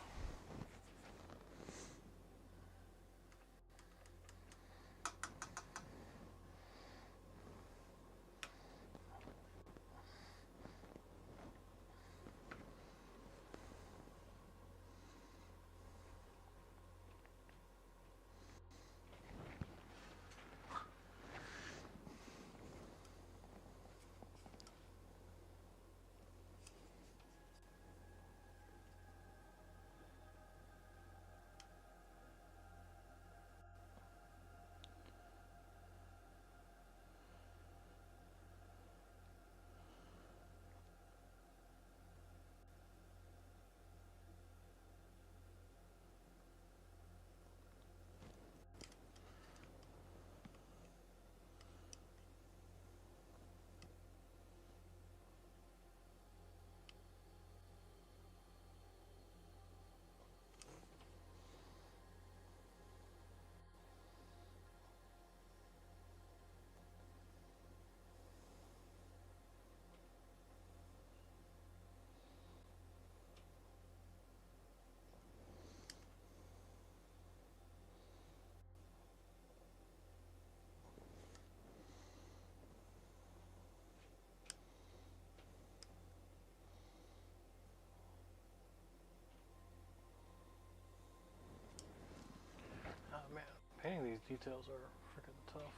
Oh man, painting these details are freaking tough.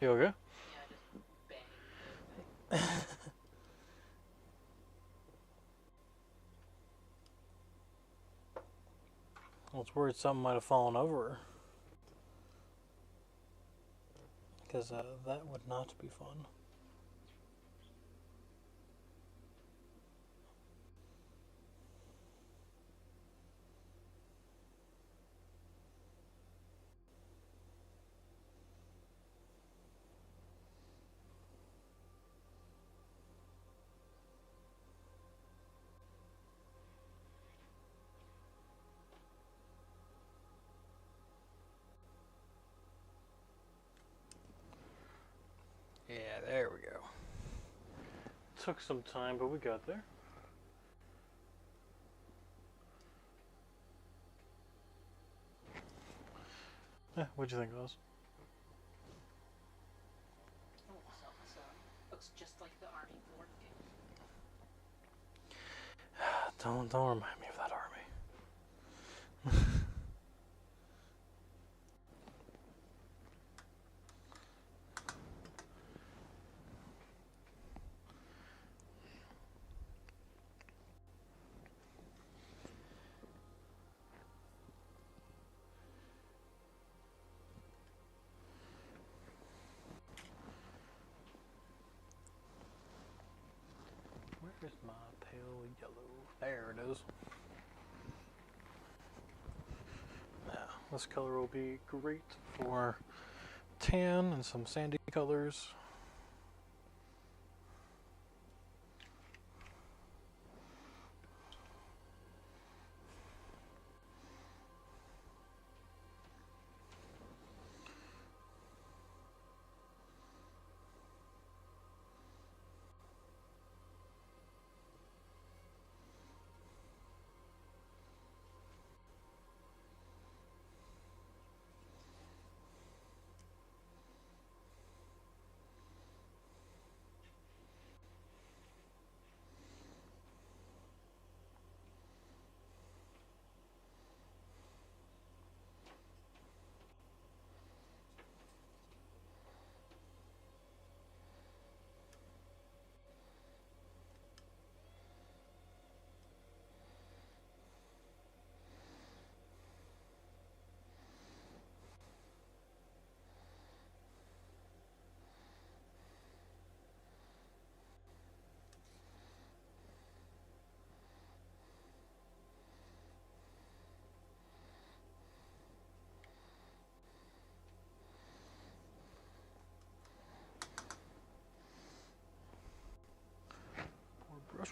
You okay? Yeah, I just banged the thing. I was worried something might have fallen over. Because that would not be fun. Yeah, there we go. Took some time, but we got there. What'd you think, Oz? Oh, so looks just like the Army board game. Don't remind me of that army. Where's my pale yellow? There it is. Yeah, this color will be great for tan and some sandy colors.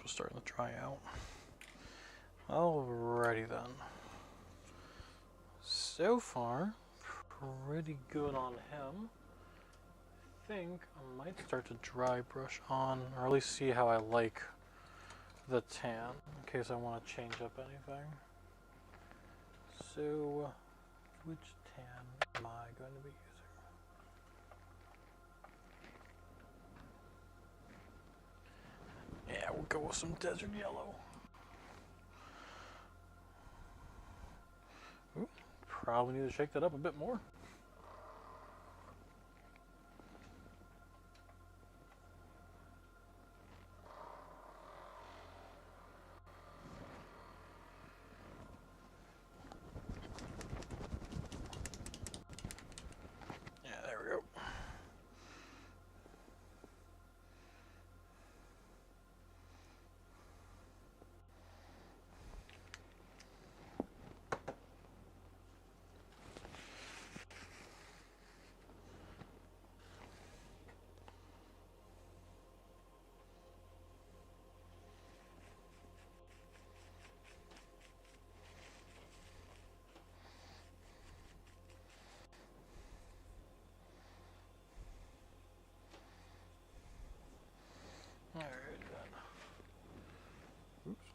was starting to dry out. Alrighty then. So far, pretty good on him. I think I might start to dry brush on, or at least see how I like the tan, in case I want to change up anything. So, which tan am I going to be using? Yeah, we'll go with some desert yellow. Ooh, probably need to shake that up a bit more. Yeah, there we go. Alright then. Oops.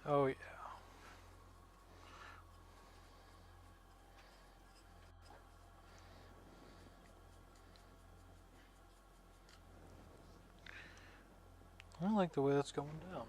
Oh yeah. I like the way that's going down.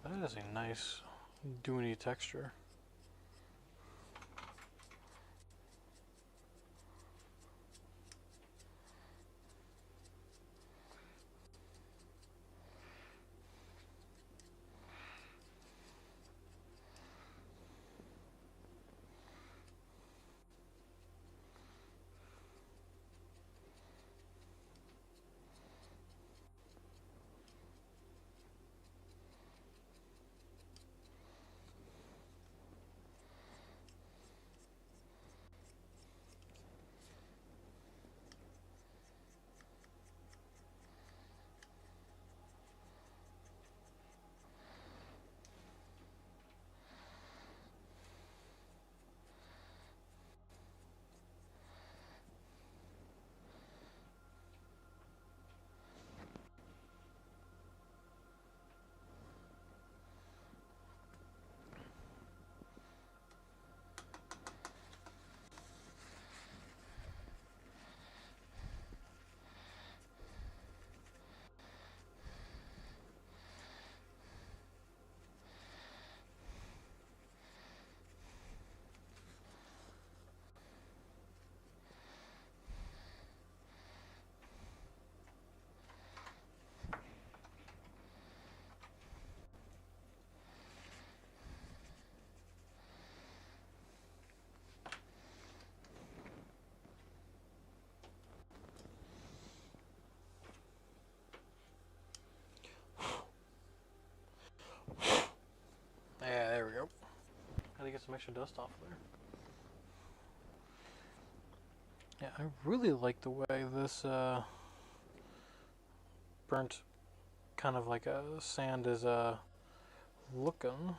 That is a nice doony texture. some extra dust off there. Yeah, I really like the way this burnt kind of like a sand is looking.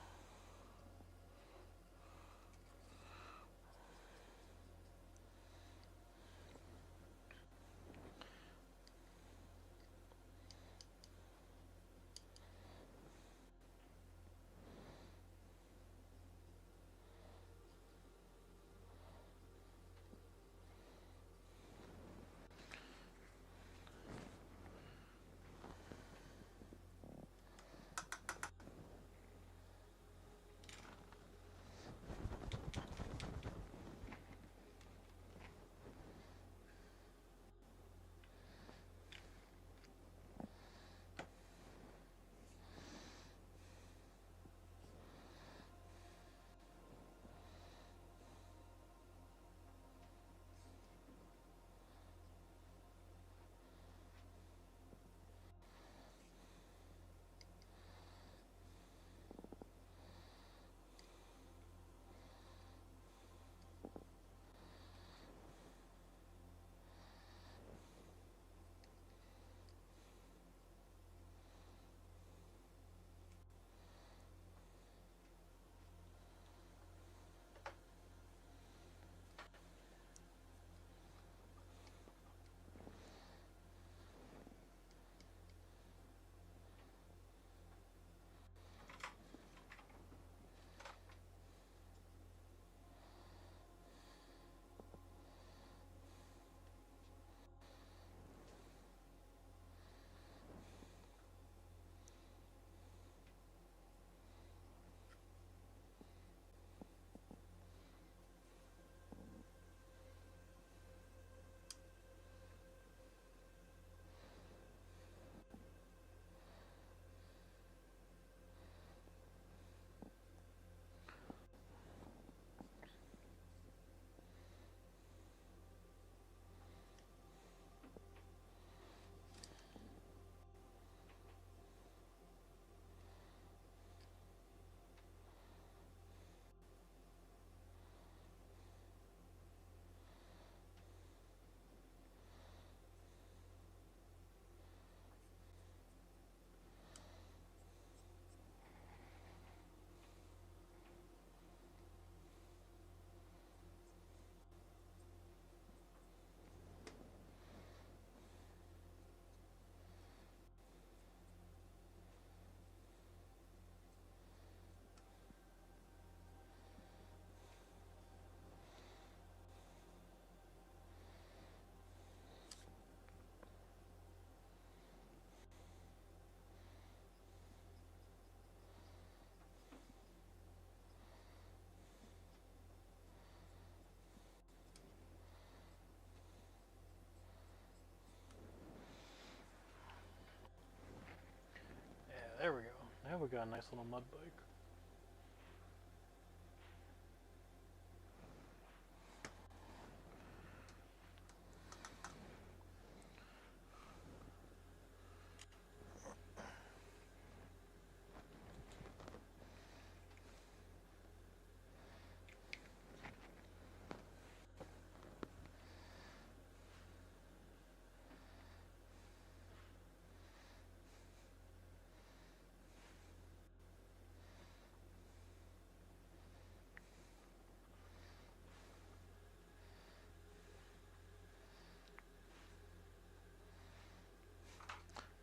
Yeah, there we go. Now we got a nice little mud bike.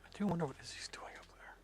I do wonder what is he's doing up there.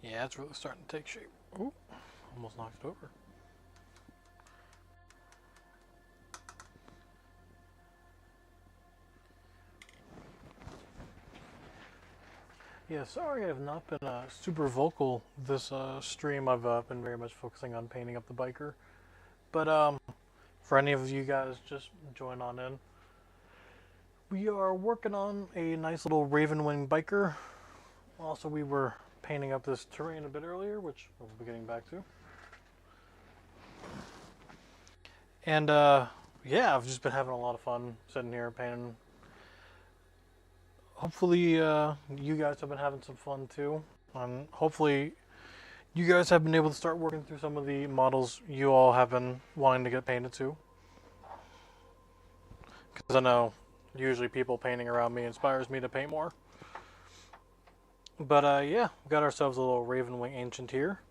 Yeah, it's really starting to take shape. Ooh, almost knocked it over. Yeah, sorry I have not been super vocal this stream. I've been very much focusing on painting up the biker. But for any of you guys just join on in, we are working on a nice little Ravenwing biker. Also, we were painting up this terrain a bit earlier, which we'll be getting back to. And yeah, I've just been having a lot of fun sitting here painting. Hopefully, you guys have been having some fun too. And hopefully, you guys have been able to start working through some of the models you all have been wanting to get painted too. Because I know usually people painting around me inspires me to paint more. But yeah, we got ourselves a little Ravenwing Ancient here.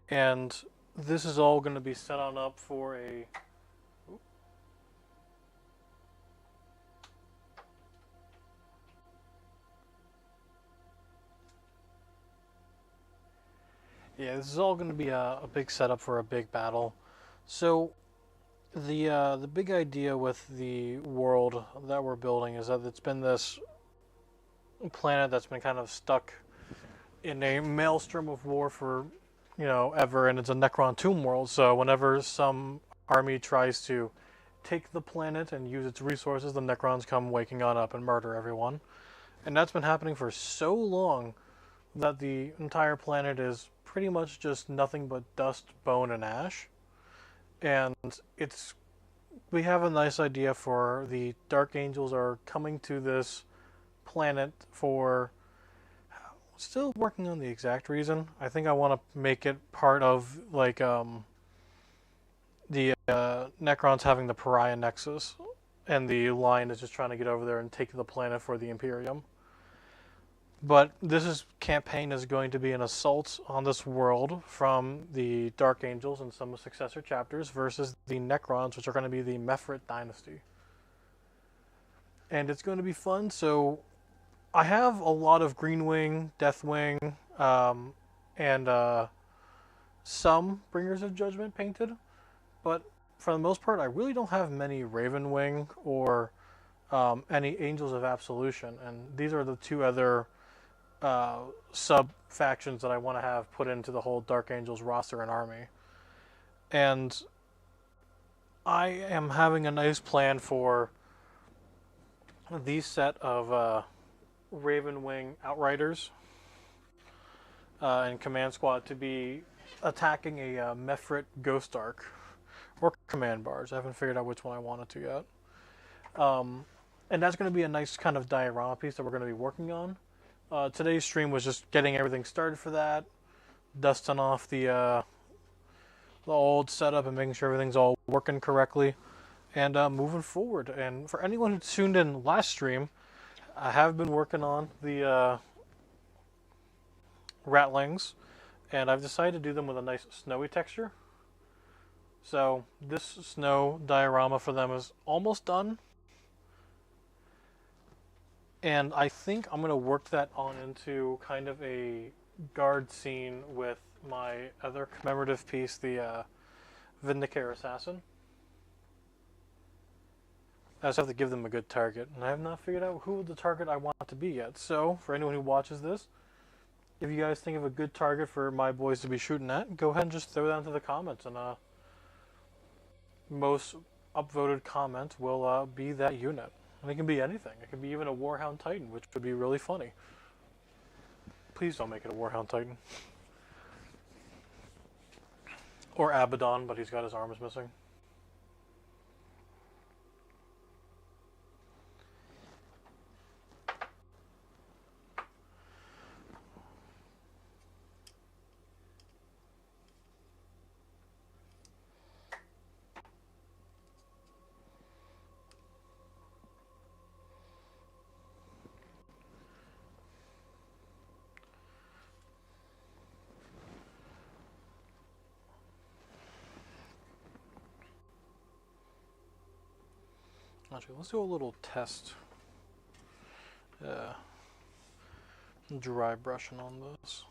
And this is all going to be set on up for a... Yeah, this is all going to be a big setup for a big battle. So the big idea with the world that we're building is that it's been this planet that's been kind of stuck in a maelstrom of war for, you know, ever, and it's a Necron tomb world. So whenever some army tries to take the planet and use its resources, the Necrons come waking on up and murder everyone. And that's been happening for so long that the entire planet is pretty much just nothing but dust, bone, and ash. And we have a nice idea for the Dark Angels are coming to this planet for... Still working on the exact reason. I think I want to make it part of, like, the Necrons having the Pariah Nexus, and the line is just trying to get over there and take the planet for the Imperium. But campaign is going to be an assault on this world from the Dark Angels and some successor chapters versus the Necrons, which are going to be the Mefrit dynasty. And it's going to be fun. So I have a lot of Greenwing, Deathwing, and some Bringers of Judgment painted, but for the most part, I really don't have many Ravenwing or any Angels of Absolution, and these are the two other sub-factions that I want to have put into the whole Dark Angels roster and army. And I am having a nice plan for these set of Ravenwing Outriders and Command Squad to be attacking a Mefrit Ghost Ark or Command Barge. I haven't figured out which one I wanted to yet. And that's going to be a nice kind of diorama piece that we're going to be working on. Today's stream was just getting everything started for that, dusting off the old setup and making sure everything's all working correctly, and moving forward. And for anyone who tuned in last stream, I have been working on the Ratlings, and I've decided to do them with a nice snowy texture. So this snow diorama for them is almost done. And I think I'm going to work that on into kind of a guard scene with my other commemorative piece, the Vindicare Assassin. I just have to give them a good target, and I have not figured out who the target I want to be yet. So, for anyone who watches this, if you guys think of a good target for my boys to be shooting at, go ahead and just throw that into the comments, and most upvoted comment will be that unit. And it can be anything. It can be even a Warhound Titan, which would be really funny. Please don't make it a Warhound Titan. Or Abaddon, but he's got his arms missing. Actually, let's do a little test. Dry brushing on this.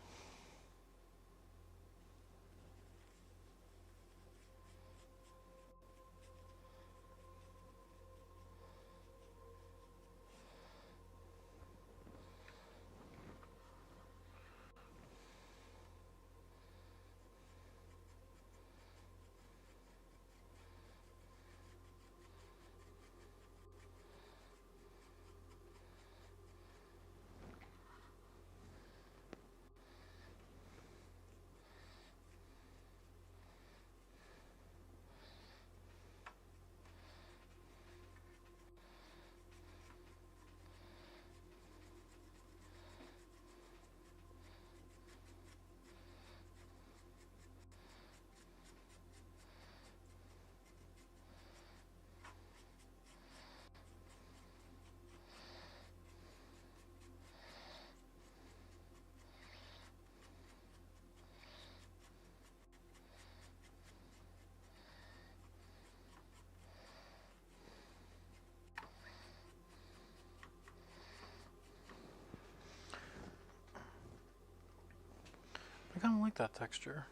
that texture.